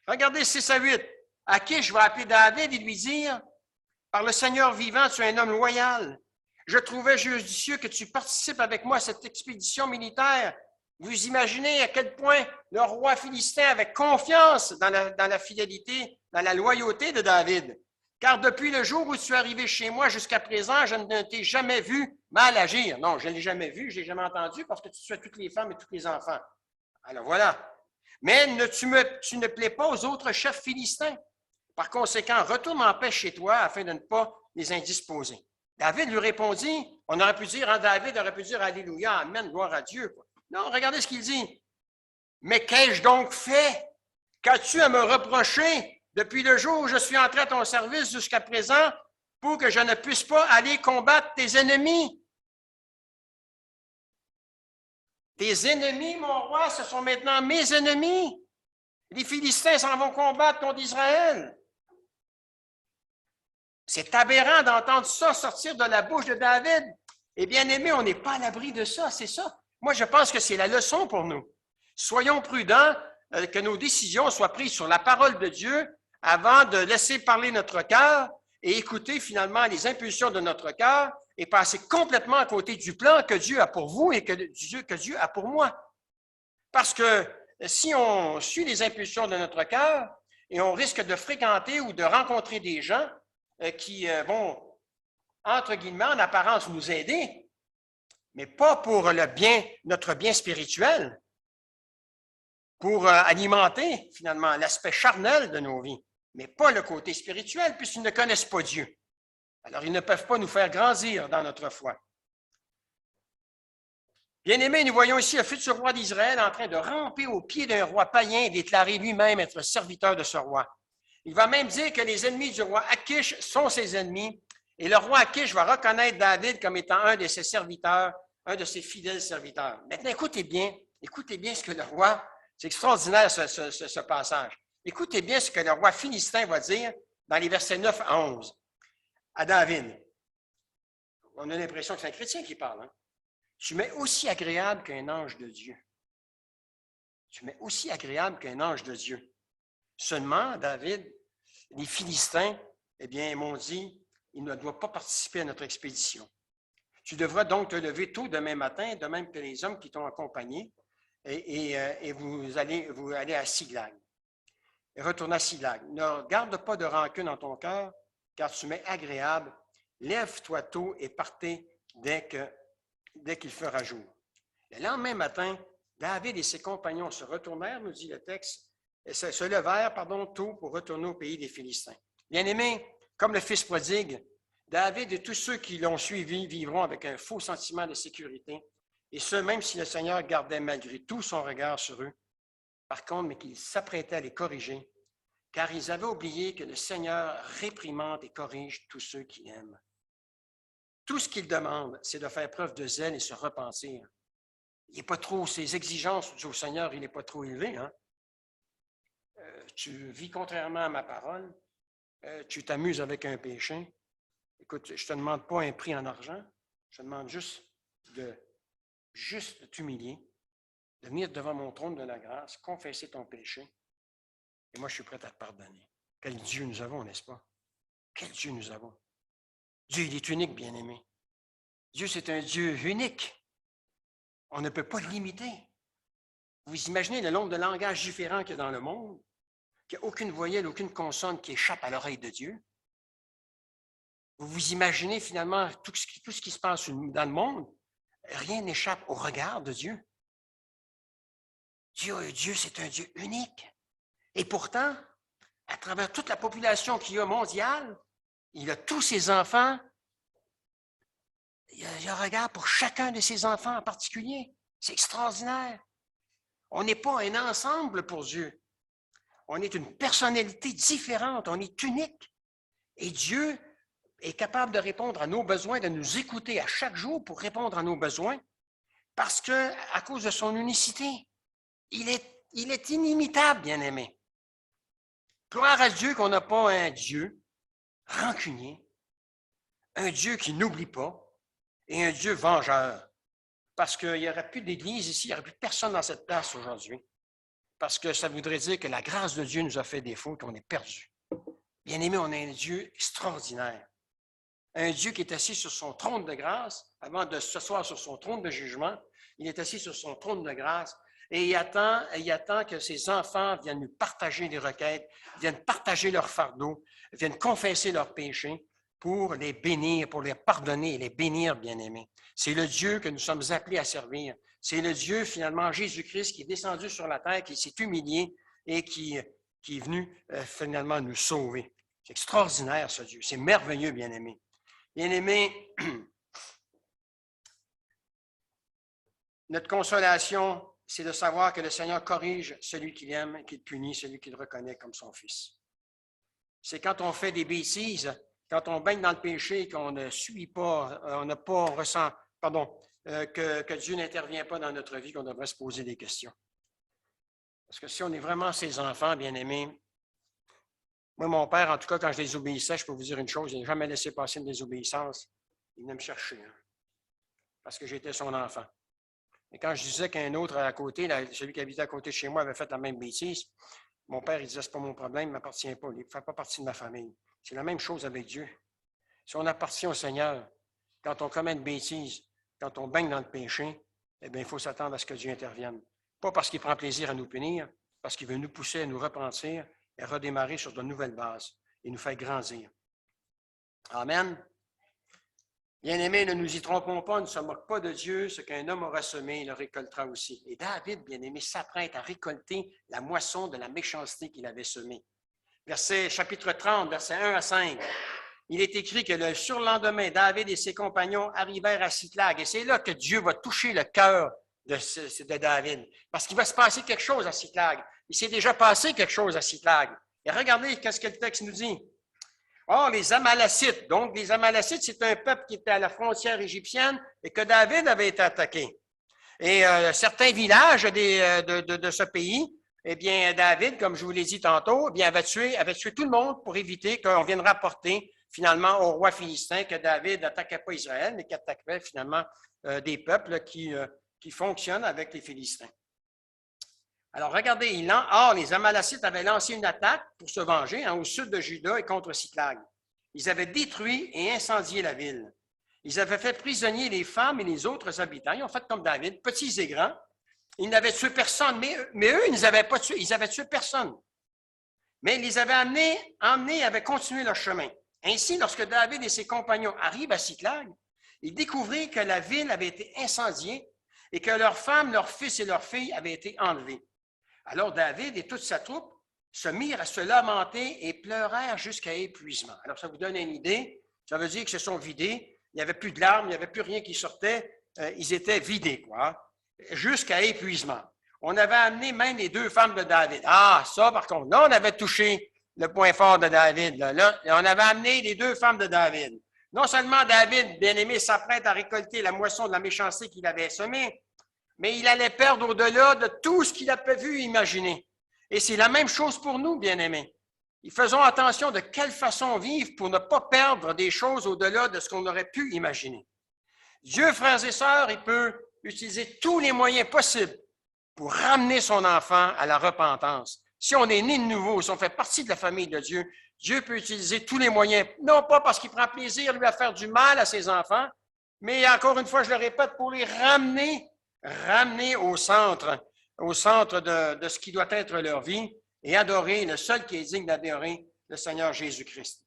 Regardez 6 à 8. À qui je vais appeler David et lui dire, « Par le Seigneur vivant, tu es un homme loyal. Je trouvais judicieux que tu participes avec moi à cette expédition militaire. » Vous imaginez à quel point le roi philistin avait confiance dans la fidélité, dans la loyauté de David. Car depuis le jour où tu es arrivé chez moi jusqu'à présent, je ne t'ai jamais vu mal agir. Non, je ne l'ai jamais vu, je ne l'ai jamais entendu parce que tu tues toutes les femmes et tous les enfants. Alors voilà. Mais tu ne plais pas aux autres chefs philistins. Par conséquent, retourne en paix chez toi afin de ne pas les indisposer. David lui répondit, on aurait pu dire, David aurait pu dire Alléluia, Amen, gloire à Dieu. Quoi. Non, regardez ce qu'il dit. Mais qu'ai-je donc fait? Qu'as-tu à me reprocher depuis le jour où je suis entré à ton service jusqu'à présent pour que je ne puisse pas aller combattre tes ennemis? Tes ennemis, mon roi, ce sont maintenant mes ennemis. Les Philistins s'en vont combattre contre Israël. C'est aberrant d'entendre ça sortir de la bouche de David. Et bien aimé, on n'est pas à l'abri de ça, c'est ça. Moi, je pense que c'est la leçon pour nous. Soyons prudents que nos décisions soient prises sur la parole de Dieu avant de laisser parler notre cœur et écouter finalement les impulsions de notre cœur et passer complètement à côté du plan que Dieu a pour vous et que Dieu a pour moi. Parce que si on suit les impulsions de notre cœur et on risque de fréquenter ou de rencontrer des gens qui vont, entre guillemets, en apparence nous aider, mais pas pour notre bien spirituel, pour alimenter finalement l'aspect charnel de nos vies, mais pas le côté spirituel, puisqu'ils ne connaissent pas Dieu. Alors, ils ne peuvent pas nous faire grandir dans notre foi. Bien-aimés, nous voyons ici un futur roi d'Israël en train de ramper aux pieds d'un roi païen et déclarer lui-même être serviteur de ce roi. Il va même dire que les ennemis du roi Akish sont ses ennemis, et le roi Akish va reconnaître David comme étant un de ses serviteurs, un de ses fidèles serviteurs. Maintenant, écoutez bien ce que le roi, c'est extraordinaire ce passage. Écoutez bien ce que le roi philistin va dire dans les versets 9 à 11 à David. On a l'impression que c'est un chrétien qui parle. Hein? Tu m'es aussi agréable qu'un ange de Dieu. Tu m'es aussi agréable qu'un ange de Dieu. Seulement, David, les Philistins, eh bien, m'ont dit, il ne doit pas participer à notre expédition. Tu devras donc te lever tôt demain matin, de même que les hommes qui t'ont accompagné, et vous allez à Siglag. Et retourne à Siglag. Ne garde pas de rancune dans ton cœur, car tu m'es agréable lève-toi tôt et partez dès qu'il fera jour. Le lendemain matin, David et ses compagnons se retournèrent, nous dit le texte, et se levèrent, tôt pour retourner au pays des Philistins. Bien-aimés, comme le fils prodigue, David et tous ceux qui l'ont suivi vivront avec un faux sentiment de sécurité, et ce, même si le Seigneur gardait malgré tout son regard sur eux. Par contre, mais qu'il s'apprêtait à les corriger, car ils avaient oublié que le Seigneur réprimande et corrige tous ceux qui l'aiment. Tout ce qu'il demande, c'est de faire preuve de zèle et se repentir. Il n'est pas trop, ses exigences au Seigneur, il n'est pas trop élevé. Hein? Tu vis contrairement à ma parole, tu t'amuses avec un péché. Écoute, je ne te demande pas un prix en argent, je te demande juste de t'humilier, de venir devant mon trône de la grâce, confesser ton péché, et moi je suis prêt à te pardonner. Quel Dieu nous avons, n'est-ce pas? Quel Dieu nous avons? Dieu, il est unique, bien-aimé. Dieu, c'est un Dieu unique. On ne peut pas le limiter. Vous imaginez le nombre de langages différents qu'il y a dans le monde, qu'il n'y a aucune voyelle, aucune consonne qui échappe à l'oreille de Dieu. Vous vous imaginez finalement tout ce qui se passe dans le monde, rien n'échappe au regard de Dieu. Dieu, c'est un Dieu unique. Et pourtant, à travers toute la population qu'il y a mondiale, il a tous ses enfants. Il y a un regard pour chacun de ses enfants en particulier. C'est extraordinaire. On n'est pas un ensemble pour Dieu. On est une personnalité différente. On est unique. Et Dieu est capable de répondre à nos besoins, de nous écouter à chaque jour pour répondre à nos besoins, parce qu'à cause de son unicité, il est inimitable, bien-aimé. Gloire à Dieu qu'on n'a pas un Dieu rancunier, un Dieu qui n'oublie pas et un Dieu vengeur. Parce qu'il n'y aurait plus d'église ici, il n'y aurait plus personne dans cette place aujourd'hui. Parce que ça voudrait dire que la grâce de Dieu nous a fait défaut et qu'on est perdu. Bien-aimé, on a un Dieu extraordinaire. Un Dieu qui est assis sur son trône de grâce, avant de s'asseoir sur son trône de jugement, il est assis sur son trône de grâce et il attend que ses enfants viennent nous partager les requêtes, viennent partager leurs fardeaux, viennent confesser leurs péchés pour les bénir, pour les pardonner et les bénir, bien-aimés. C'est le Dieu que nous sommes appelés à servir. C'est le Dieu, finalement, Jésus-Christ, qui est descendu sur la terre, qui s'est humilié et qui est venu, finalement, nous sauver. C'est extraordinaire, ce Dieu. C'est merveilleux, bien-aimés. Bien-aimés, notre consolation, c'est de savoir que le Seigneur corrige celui qu'il aime, qu'il punit celui qu'il reconnaît comme son fils. C'est quand on fait des bêtises, quand on baigne dans le péché, qu'on ne subit pas, on ressent, que Dieu n'intervient pas dans notre vie, qu'on devrait se poser des questions. Parce que si on est vraiment ses enfants, bien-aimés, moi, mon père, en tout cas, quand je les obéissais, je peux vous dire une chose, il n'a jamais laissé passer une désobéissance. Il venait me chercher, hein, parce que j'étais son enfant. Et quand je disais qu'un autre à côté, celui qui habitait à côté de chez moi, avait fait la même bêtise, mon père, il disait, c'est pas mon problème, il ne m'appartient pas, il ne fait pas partie de ma famille. C'est la même chose avec Dieu. Si on appartient au Seigneur, quand on commet une bêtise, quand on baigne dans le péché, eh bien, il faut s'attendre à ce que Dieu intervienne. Pas parce qu'il prend plaisir à nous punir, parce qu'il veut nous pousser à nous repentir et à redémarrer sur de nouvelles bases et nous faire grandir. Amen. Bien-aimés, ne nous y trompons pas, ne se moque pas de Dieu. Ce qu'un homme aura semé, il le récoltera aussi. Et David, bien-aimé, s'apprête à récolter la moisson de la méchanceté qu'il avait semée. Chapitre 30, versets 1 à 5. Il est écrit que le surlendemain, David et ses compagnons arrivèrent à Siclag. Et c'est là que Dieu va toucher le cœur de David. Parce qu'il va se passer quelque chose à Siclag. Il s'est déjà passé quelque chose à Siclag. Et regardez qu'est-ce que le texte nous dit. Or, les Amalacites, donc les Amalacites, c'est un peuple qui était à la frontière égyptienne et que David avait été attaqué. Et certains villages de ce pays, eh bien, David, comme je vous l'ai dit tantôt, eh bien, avait tué tout le monde pour éviter qu'on vienne rapporter finalement au roi philistin que David n'attaquait pas Israël, mais qu'il attaquait finalement des peuples qui fonctionnent avec les Philistins. Alors, regardez, or, les Amalacites avaient lancé une attaque pour se venger au sud de Juda et contre Siclag. Ils avaient détruit et incendié la ville. Ils avaient fait prisonnier les femmes et les autres habitants. Ils ont fait comme David, petits et grands. Ils n'avaient tué personne, mais eux, ils ne les avaient pas tués. Ils avaient tué personne. Mais ils les avaient emmenés avaient continué leur chemin. Ainsi, lorsque David et ses compagnons arrivent à Siclag, ils découvrirent que la ville avait été incendiée et que leurs femmes, leurs fils et leurs filles avaient été enlevés. Alors David et toute sa troupe se mirent à se lamenter et pleurèrent jusqu'à épuisement. Alors ça vous donne une idée, ça veut dire qu'ils se sont vidés, il n'y avait plus de larmes, il n'y avait plus rien qui sortait, ils étaient vidés, quoi, jusqu'à épuisement. On avait amené même les 2 femmes de David. Ah, ça par contre, là on avait touché le point fort de David. Là, on avait amené les 2 femmes de David. Non seulement David, bien-aimé, s'apprête à récolter la moisson de la méchanceté qu'il avait semée, mais il allait perdre au-delà de tout ce qu'il avait pu imaginer. Et c'est la même chose pour nous, bien-aimés. Faisons attention de quelle façon vivre pour ne pas perdre des choses au-delà de ce qu'on aurait pu imaginer. Dieu, frères et sœurs, il peut utiliser tous les moyens possibles pour ramener son enfant à la repentance. Si on est né de nouveau, si on fait partie de la famille de Dieu, Dieu peut utiliser tous les moyens, non pas parce qu'il prend plaisir, lui, à faire du mal à ses enfants, mais encore une fois, je le répète, pour les ramener au centre de ce qui doit être leur vie et adorer le seul qui est digne d'adorer, le Seigneur Jésus-Christ.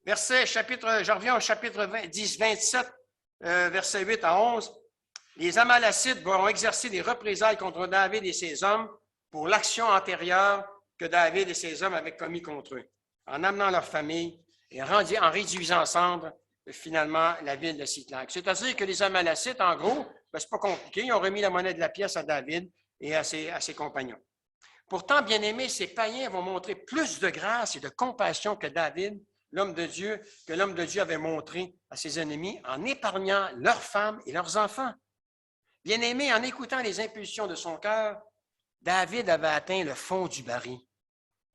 Je reviens au chapitre 27, versets 8 à 11. Les Amalacites vont exercer des représailles contre David et ses hommes pour l'action antérieure que David et ses hommes avaient commis contre eux, en amenant leur famille et en réduisant ensemble finalement la ville de Siclag. C'est-à-dire que les Amalacites, en gros, c'est pas compliqué, ils ont remis la monnaie de la pièce à David et à ses compagnons. Pourtant, bien aimés, ces païens vont montrer plus de grâce et de compassion que David, l'homme de Dieu avait montré à ses ennemis en épargnant leurs femmes et leurs enfants. Bien aimé, en écoutant les impulsions de son cœur, David avait atteint le fond du baril.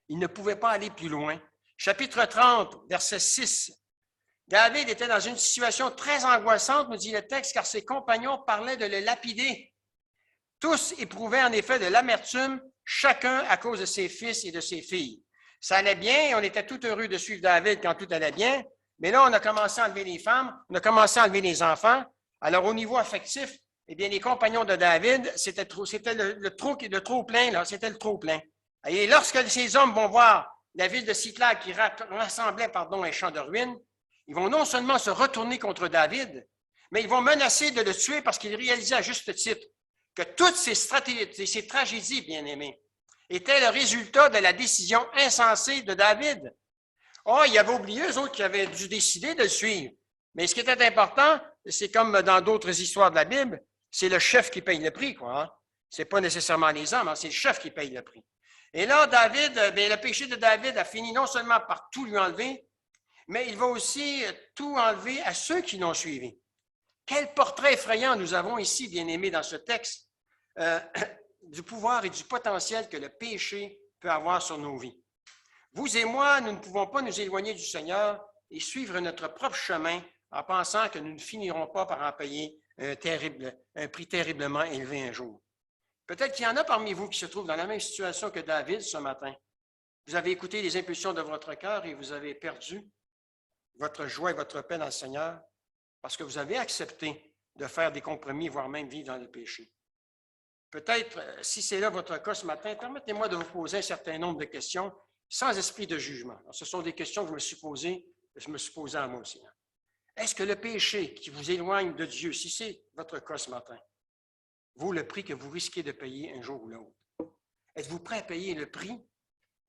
Il ne pouvait pas aller plus loin. Chapitre 30, verset 6. David était dans une situation très angoissante, nous dit le texte, car ses compagnons parlaient de le lapider. Tous éprouvaient en effet de l'amertume, chacun à cause de ses fils et de ses filles. Ça allait bien, on était tout heureux de suivre David quand tout allait bien, mais là, on a commencé à enlever les femmes, on a commencé à enlever les enfants. Alors, au niveau affectif, eh bien, les compagnons de David, c'était le trop plein, là, c'était le trop plein. Et lorsque ces hommes vont voir la ville de Siclag qui rassemblait, un champ de ruines, ils vont non seulement se retourner contre David, mais ils vont menacer de le tuer parce qu'ils réalisaient à juste titre que toutes ces tragédies, bien-aimés, étaient le résultat de la décision insensée de David. Oh, il avait oublié, eux autres, qui avaient dû décider de le suivre. Mais ce qui était important, c'est comme dans d'autres histoires de la Bible, c'est le chef qui paye le prix, quoi. Hein? Ce n'est pas nécessairement les hommes, hein, c'est le chef qui paye le prix. Et là, le péché de David a fini non seulement par tout lui enlever, mais il va aussi tout enlever à ceux qui l'ont suivi. Quel portrait effrayant nous avons ici, bien-aimés, dans ce texte, du pouvoir et du potentiel que le péché peut avoir sur nos vies. Vous et moi, nous ne pouvons pas nous éloigner du Seigneur et suivre notre propre chemin en pensant que nous ne finirons pas par en payer un prix terriblement élevé un jour. Peut-être qu'il y en a parmi vous qui se trouvent dans la même situation que David ce matin. Vous avez écouté les impulsions de votre cœur et vous avez perdu votre joie et votre paix dans le Seigneur parce que vous avez accepté de faire des compromis, voire même vivre dans le péché. Peut-être, si c'est là votre cas ce matin, permettez-moi de vous poser un certain nombre de questions sans esprit de jugement. Alors, ce sont des questions que je me suis posées à moi aussi. Est-ce que le péché qui vous éloigne de Dieu, si c'est votre cas ce matin, vaut le prix que vous risquez de payer un jour ou l'autre? Êtes-vous prêt à payer le prix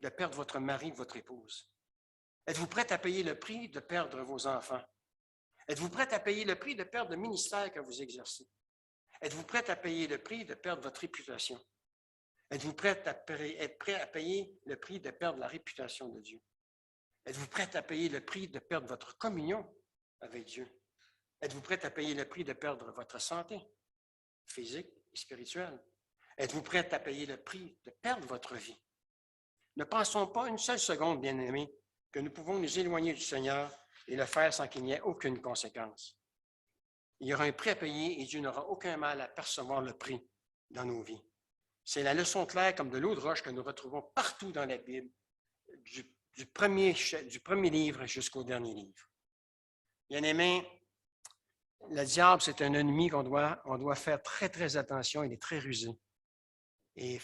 de perdre votre mari ou votre épouse? Êtes-vous prêt à payer le prix de perdre vos enfants? Êtes-vous prêt à payer le prix de perdre le ministère que vous exercez? Êtes-vous prêt à payer le prix de perdre votre réputation? Êtes-vous prêt à payer le prix de perdre la réputation de Dieu? Êtes-vous prêt à payer le prix de perdre votre communion avec Dieu? Êtes-vous prêt à payer le prix de perdre votre santé physique et spirituelle? Êtes-vous prêt à payer le prix de perdre votre vie? Ne pensons pas une seule seconde, bien-aimés, que nous pouvons nous éloigner du Seigneur et le faire sans qu'il n'y ait aucune conséquence. Il y aura un prix à payer et Dieu n'aura aucun mal à percevoir le prix dans nos vies. C'est la leçon claire comme de l'eau de roche que nous retrouvons partout dans la Bible, du premier livre jusqu'au dernier livre. Bien-aimés, le diable, c'est un ennemi qu'on doit faire très, très attention. Il est très rusé. Et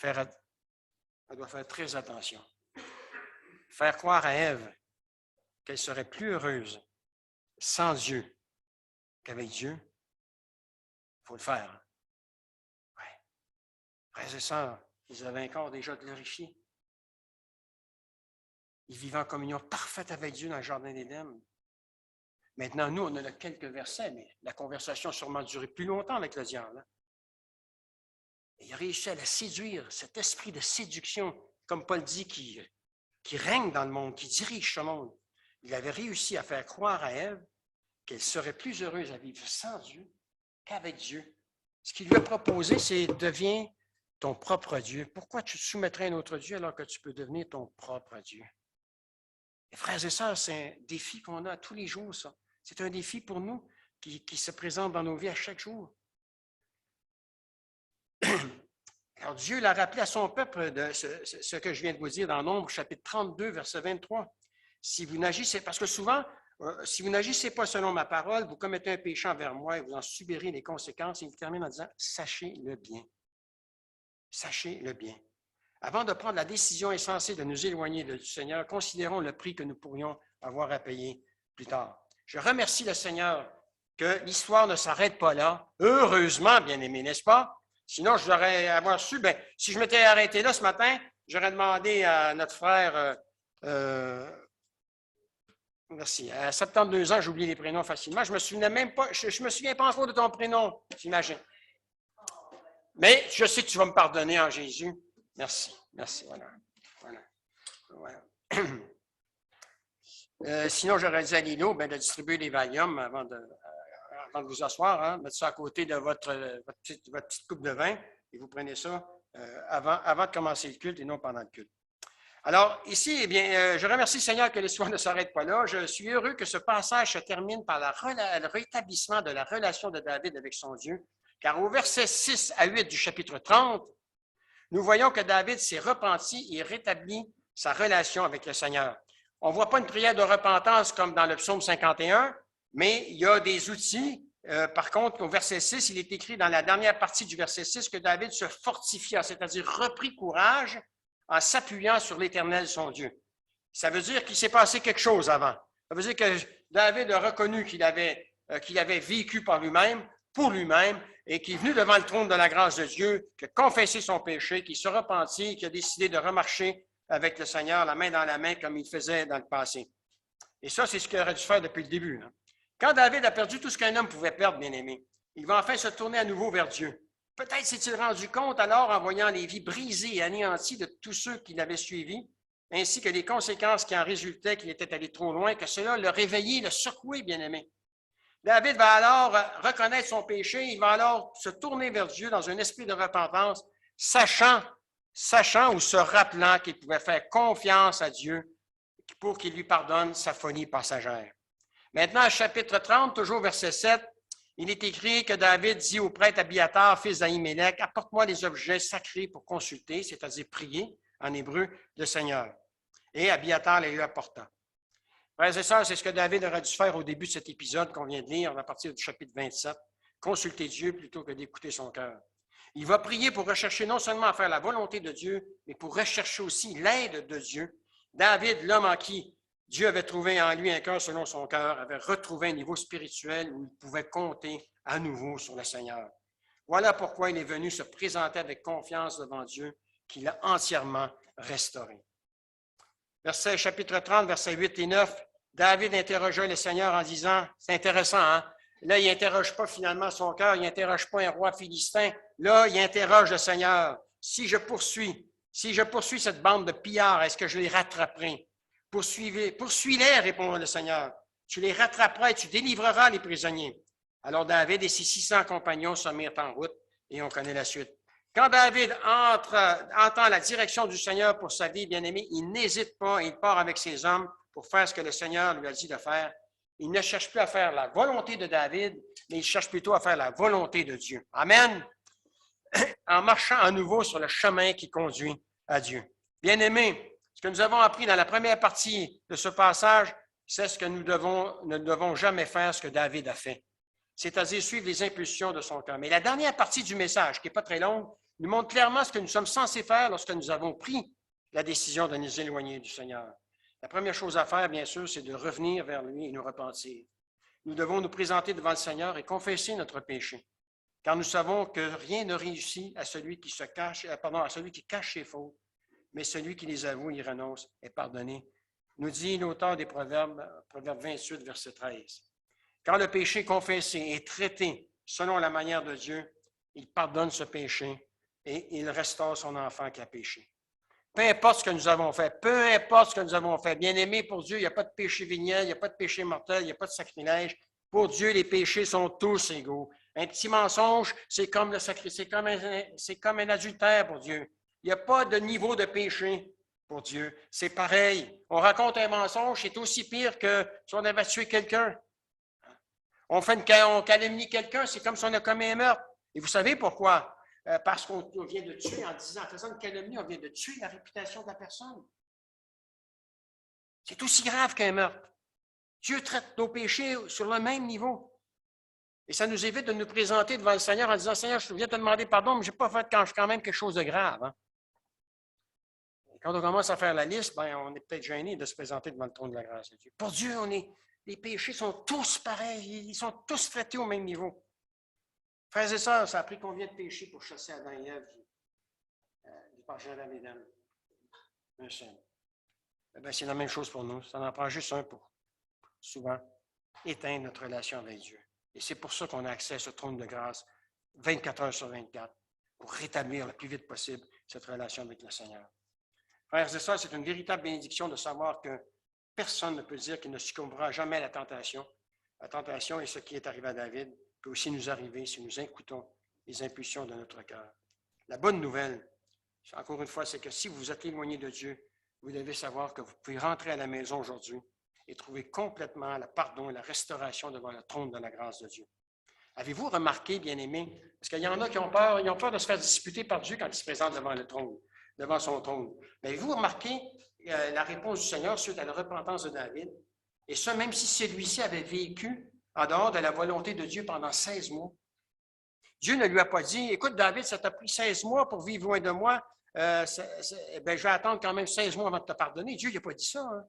on doit faire très attention. faire croire à Ève qu'elle serait plus heureuse sans Dieu qu'avec Dieu, il faut le faire. Oui. Frères et sœurs, ils avaient encore déjà glorifié. Ils vivaient en communion parfaite avec Dieu dans le Jardin d'Éden. Maintenant, nous, on a quelques versets, mais la conversation a sûrement duré plus longtemps avec le diable. Hein? Et il a réussi à la séduire, cet esprit de séduction, comme Paul dit, qui règne dans le monde, qui dirige ce monde. Il avait réussi à faire croire à Ève qu'elle serait plus heureuse à vivre sans Dieu qu'avec Dieu. Ce qu'il lui a proposé, c'est « deviens ton propre Dieu ». Pourquoi tu te soumettrais à un autre Dieu alors que tu peux devenir ton propre Dieu? Et frères et sœurs, c'est un défi qu'on a tous les jours, ça. C'est un défi pour nous qui se présente dans nos vies à chaque jour. Alors Dieu l'a rappelé à son peuple de ce que je viens de vous dire dans Nombre, chapitre 32, verset 23. Si vous n'agissez, parce que souvent, si vous n'agissez pas selon ma parole, vous commettez un péché envers moi et vous en subirez les conséquences. Et il termine en disant, sachez le bien. Sachez le bien. Avant de prendre la décision insensée de nous éloigner du Seigneur, considérons le prix que nous pourrions avoir à payer plus tard. Je remercie le Seigneur que l'histoire ne s'arrête pas là. Heureusement, bien-aimé, n'est-ce pas? Sinon, j'aurais avoir su, si je m'étais arrêté là ce matin, j'aurais demandé à notre frère, merci, à 72 ans, j'oublie les prénoms facilement, je me souviens pas encore de ton prénom, j'imagine. Mais je sais que tu vas me pardonner en Jésus. Merci, voilà. Sinon, j'aurais dit à Lino de distribuer les Valium avant de vous asseoir, hein, mettre ça à côté de votre petite coupe de vin et vous prenez ça avant de commencer le culte et non pendant le culte. Alors, ici, eh bien, je remercie le Seigneur que l'histoire ne s'arrête pas là. Je suis heureux que ce passage se termine par le rétablissement de la relation de David avec son Dieu, car au verset 6 à 8 du chapitre 30, nous voyons que David s'est repenti et rétabli sa relation avec le Seigneur. On ne voit pas une prière de repentance comme dans le psaume 51, mais il y a des outils. Par contre, au verset 6, il est écrit dans la dernière partie du verset 6 que David se fortifia, c'est-à-dire reprit courage en s'appuyant sur l'Éternel, son Dieu. Ça veut dire qu'il s'est passé quelque chose avant. Ça veut dire que David a reconnu qu'il avait vécu par lui-même, pour lui-même, et qui est venu devant le trône de la grâce de Dieu, qui a confessé son péché, qui se repentit, qui a décidé de remarcher avec le Seigneur, la main dans la main, comme il faisait dans le passé. Et ça, c'est ce qu'il aurait dû faire depuis le début. Hein. Quand David a perdu tout ce qu'un homme pouvait perdre, bien-aimé, il va enfin se tourner à nouveau vers Dieu. Peut-être s'est-il rendu compte alors, en voyant les vies brisées et anéanties de tous ceux qui l'avaient suivi, ainsi que les conséquences qui en résultaient, qu'il était allé trop loin, que cela l'a réveillé, l'a secoué, bien-aimé. David va alors reconnaître son péché, il va alors se tourner vers Dieu dans un esprit de repentance, sachant ou se rappelant qu'il pouvait faire confiance à Dieu pour qu'il lui pardonne sa folie passagère. Maintenant, chapitre 30, toujours verset 7, il est écrit que David dit au prêtre Abiatar, fils d'Ahimelech, « Apporte-moi les objets sacrés pour consulter, c'est-à-dire prier, en hébreu, le Seigneur. » Et Abiatar les lui apporta. Frères et sœurs, c'est ce que David aurait dû faire au début de cet épisode qu'on vient de lire à partir du chapitre 27. Consulter Dieu plutôt que d'écouter son cœur. Il va prier pour rechercher non seulement à faire la volonté de Dieu, mais pour rechercher aussi l'aide de Dieu. David, l'homme en qui Dieu avait trouvé en lui un cœur selon son cœur, avait retrouvé un niveau spirituel où il pouvait compter à nouveau sur le Seigneur. Voilà pourquoi il est venu se présenter avec confiance devant Dieu, qui l'a entièrement restauré. Chapitre 30, versets 8 et 9, David interrogea le Seigneur en disant, c'est intéressant, hein? Là, il n'interroge pas finalement son cœur, il n'interroge pas un roi philistin. Là, il interroge le Seigneur. Si je poursuis cette bande de pillards, est-ce que je les rattraperai? Poursuis-les, répond le Seigneur. Tu les rattraperas et tu délivreras les prisonniers. Alors David et ses 600 compagnons se mirent en route et on connaît la suite. Quand David entend la direction du Seigneur pour sa vie, bien-aimé, il n'hésite pas, il part avec ses hommes pour faire ce que le Seigneur lui a dit de faire. Il ne cherche plus à faire la volonté de David, mais il cherche plutôt à faire la volonté de Dieu. Amen. En marchant à nouveau sur le chemin qui conduit à Dieu. Bien-aimés, ce que nous avons appris dans la première partie de ce passage, c'est ce que nous ne devons jamais faire ce que David a fait, c'est-à-dire suivre les impulsions de son cœur. Mais la dernière partie du message, qui n'est pas très longue, nous montre clairement ce que nous sommes censés faire lorsque nous avons pris la décision de nous éloigner du Seigneur. La première chose à faire, bien sûr, c'est de revenir vers lui et nous repentir. Nous devons nous présenter devant le Seigneur et confesser notre péché, car nous savons que rien ne réussit à celui qui à celui qui cache ses fautes, mais celui qui les avoue et renonce est pardonné. Nous dit l'auteur des Proverbes, Proverbe 28, verset 13. Quand le péché confessé est traité selon la manière de Dieu, il pardonne ce péché et il restaure son enfant qui a péché. Peu importe ce que nous avons fait, peu importe ce que nous avons fait, bien-aimé pour Dieu, il n'y a pas de péché véniel, il n'y a pas de péché mortel, il n'y a pas de sacrilège. Pour Dieu, les péchés sont tous égaux. Un petit mensonge, c'est comme un adultère pour Dieu. Il n'y a pas de niveau de péché pour Dieu. C'est pareil. On raconte un mensonge, c'est aussi pire que si on avait tué quelqu'un. On calomnie quelqu'un, c'est comme si on a commis un meurtre. Et vous savez pourquoi? Parce qu'on vient de tuer, en faisant une calomnie, on vient de tuer la réputation de la personne. C'est aussi grave qu'un meurtre. Dieu traite nos péchés sur le même niveau. Et ça nous évite de nous présenter devant le Seigneur en disant, Seigneur, je viens te demander pardon, mais je n'ai pas fait quand même quelque chose de grave. Hein? Quand on commence à faire la liste, on est peut-être gêné de se présenter devant le trône de la grâce de Dieu. Pour Dieu, les péchés sont tous pareils, ils sont tous traités au même niveau. Frères et sœurs, ça a pris combien de péchés pour chasser Adam et Ève du jardin d'Éden? Un seul. C'est la même chose pour nous. Ça en prend juste un pour, souvent, éteindre notre relation avec Dieu. Et c'est pour ça qu'on a accès à ce trône de grâce 24 heures sur 24 pour rétablir le plus vite possible cette relation avec le Seigneur. Frères et sœurs, c'est une véritable bénédiction de savoir que personne ne peut dire qu'il ne succombera jamais à la tentation. La tentation est ce qui est arrivé à David, peut aussi nous arriver si nous écoutons les impulsions de notre cœur. La bonne nouvelle, encore une fois, c'est que si vous vous êtes éloigné de Dieu, vous devez savoir que vous pouvez rentrer à la maison aujourd'hui et trouver complètement le pardon et la restauration devant le trône de la grâce de Dieu. Avez-vous remarqué, bien-aimés, parce qu'il y en a qui ont peur de se faire disputer par Dieu quand ils se présentent devant son trône. Mais avez-vous remarqué la réponse du Seigneur suite à la repentance de David? Et ça, même si celui-ci avait vécu en dehors de la volonté de Dieu pendant 16 mois. Dieu ne lui a pas dit, écoute, David, ça t'a pris 16 mois pour vivre loin de moi, je vais attendre quand même 16 mois avant de te pardonner. Dieu ne lui a pas dit ça. Hein?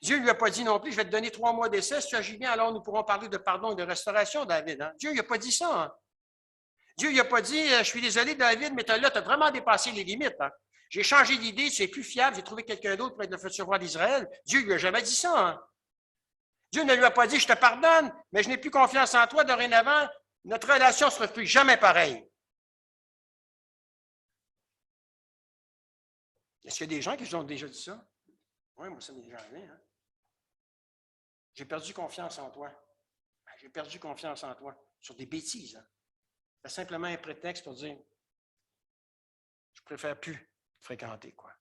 Dieu ne lui a pas dit non plus, je vais te donner 3 mois d'essai, si tu agis bien, alors nous pourrons parler de pardon et de restauration, David. Hein? Dieu ne lui a pas dit ça. Hein? Dieu ne lui a pas dit, je suis désolé, David, mais tu as vraiment dépassé les limites. Hein? J'ai changé d'idée, tu es plus fiable, j'ai trouvé quelqu'un d'autre pour être le futur roi d'Israël. Dieu ne lui a jamais dit ça. Hein? Dieu ne lui a pas dit, je te pardonne, mais je n'ai plus confiance en toi dorénavant, notre relation ne sera plus jamais pareille. Est-ce qu'il y a des gens qui ont déjà dit ça? Oui, moi, ça m'est déjà arrivé. Hein? J'ai perdu confiance en toi. J'ai perdu confiance en toi sur des bêtises. Hein? C'est simplement un prétexte pour dire, je préfère plus fréquenter, quoi.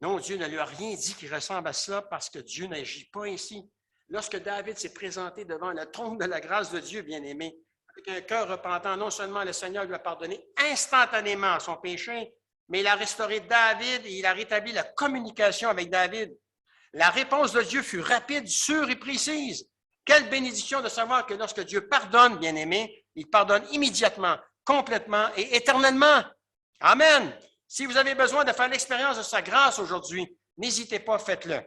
Non, Dieu ne lui a rien dit qui ressemble à cela parce que Dieu n'agit pas ainsi. Lorsque David s'est présenté devant le trône de la grâce de Dieu, bien-aimé, avec un cœur repentant, non seulement le Seigneur lui a pardonné instantanément son péché, mais il a restauré David et il a rétabli la communication avec David. La réponse de Dieu fut rapide, sûre et précise. Quelle bénédiction de savoir que lorsque Dieu pardonne, bien-aimé, il pardonne immédiatement, complètement et éternellement. Amen. Si vous avez besoin de faire l'expérience de sa grâce aujourd'hui, n'hésitez pas, faites-le.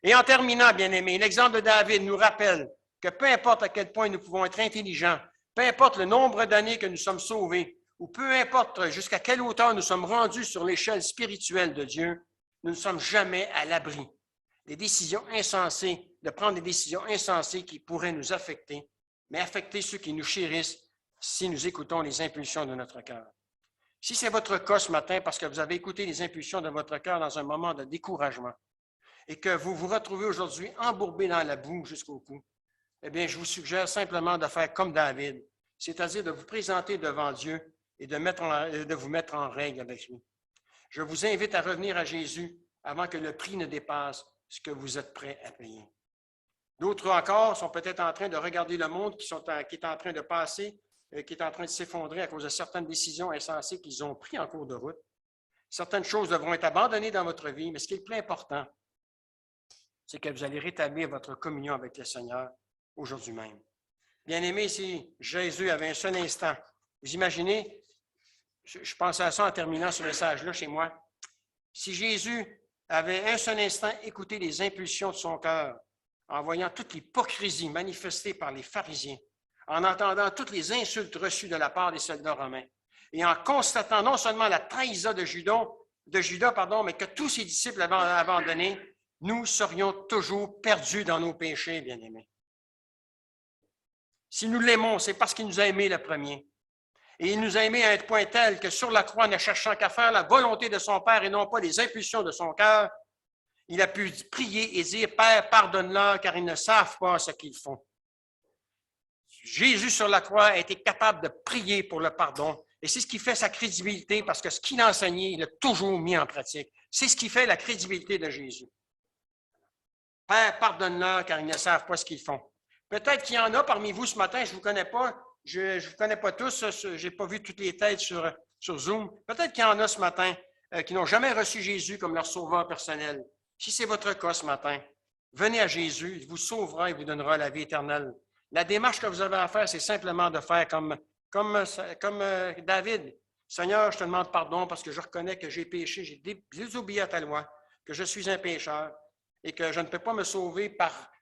Et en terminant, bien-aimés, l'exemple de David nous rappelle que peu importe à quel point nous pouvons être intelligents, peu importe le nombre d'années que nous sommes sauvés, ou peu importe jusqu'à quelle hauteur nous sommes rendus sur l'échelle spirituelle de Dieu, nous ne sommes jamais à l'abri des décisions insensées, de prendre des décisions insensées qui pourraient nous affecter, mais affecter ceux qui nous chérissent si nous écoutons les impulsions de notre cœur. Si c'est votre cas ce matin parce que vous avez écouté les impulsions de votre cœur dans un moment de découragement et que vous vous retrouvez aujourd'hui embourbé dans la boue jusqu'au cou, eh bien, je vous suggère simplement de faire comme David, c'est-à-dire de vous présenter devant Dieu et de vous mettre en règle avec lui. Je vous invite à revenir à Jésus avant que le prix ne dépasse ce que vous êtes prêt à payer. D'autres encore sont peut-être en train de regarder le monde qui est en train de passer, qui est en train de s'effondrer à cause de certaines décisions insensées qu'ils ont prises en cours de route. Certaines choses devront être abandonnées dans votre vie, mais ce qui est le plus important, c'est que vous allez rétablir votre communion avec le Seigneur aujourd'hui même. Bien-aimés, si Jésus avait un seul instant, vous imaginez, je pensais à ça en terminant ce message-là chez moi, si Jésus avait un seul instant écouté les impulsions de son cœur, en voyant toute l'hypocrisie manifestée par les pharisiens, en entendant toutes les insultes reçues de la part des soldats romains, et en constatant non seulement la trahison de Judas, mais que tous ses disciples avaient abandonné, nous serions toujours perdus dans nos péchés, bien-aimés. Si nous l'aimons, c'est parce qu'il nous a aimés le premier. Et il nous a aimés à un point tel que sur la croix, ne cherchant qu'à faire la volonté de son Père et non pas les impulsions de son cœur, il a pu prier et dire, Père, pardonne-leur, car ils ne savent pas ce qu'ils font. Jésus sur la croix a été capable de prier pour le pardon. Et c'est ce qui fait sa crédibilité, parce que ce qu'il a enseigné, il l'a toujours mis en pratique. C'est ce qui fait la crédibilité de Jésus. Père, pardonne-leur, car ils ne savent pas ce qu'ils font. Peut-être qu'il y en a parmi vous ce matin, je ne vous connais pas, je ne vous connais pas tous, je n'ai pas vu toutes les têtes sur Zoom. Peut-être qu'il y en a ce matin qui n'ont jamais reçu Jésus comme leur sauveur personnel. Si c'est votre cas ce matin, venez à Jésus, il vous sauvera et vous donnera la vie éternelle. La démarche que vous avez à faire, c'est simplement de faire comme David. Seigneur, je te demande pardon parce que je reconnais que j'ai péché, j'ai désobéi à ta loi, que je suis un pécheur et que je ne peux pas me sauver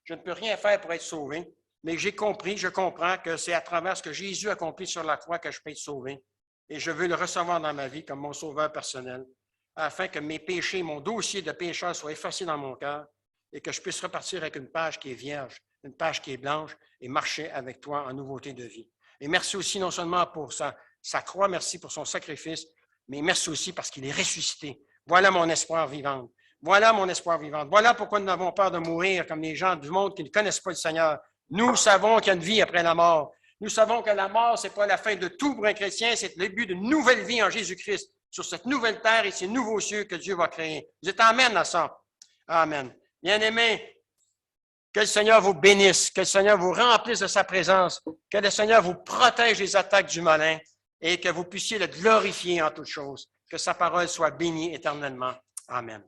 je ne peux rien faire pour être sauvé. Mais je comprends que c'est à travers ce que Jésus a accompli sur la croix que je peux être sauvé. Et je veux le recevoir dans ma vie comme mon sauveur personnel, afin que mes péchés, mon dossier de pécheur soit effacé dans mon cœur et que je puisse repartir avec une page qui est vierge, une page qui est blanche et marcher avec toi en nouveauté de vie. Et merci aussi non seulement pour sa croix, merci pour son sacrifice, mais merci aussi parce qu'il est ressuscité. Voilà mon espoir vivant. Voilà mon espoir vivant. Voilà pourquoi nous avons peur de mourir comme les gens du monde qui ne connaissent pas le Seigneur. Nous savons qu'il y a une vie après la mort. Nous savons que la mort, ce n'est pas la fin de tout pour un chrétien, c'est le début d'une nouvelle vie en Jésus-Christ, sur cette nouvelle terre et ces nouveaux cieux que Dieu va créer. Vous êtes amen à ça. Amen. Bien-aimés, que le Seigneur vous bénisse, que le Seigneur vous remplisse de sa présence, que le Seigneur vous protège des attaques du malin et que vous puissiez le glorifier en toutes choses. Que sa parole soit bénie éternellement. Amen.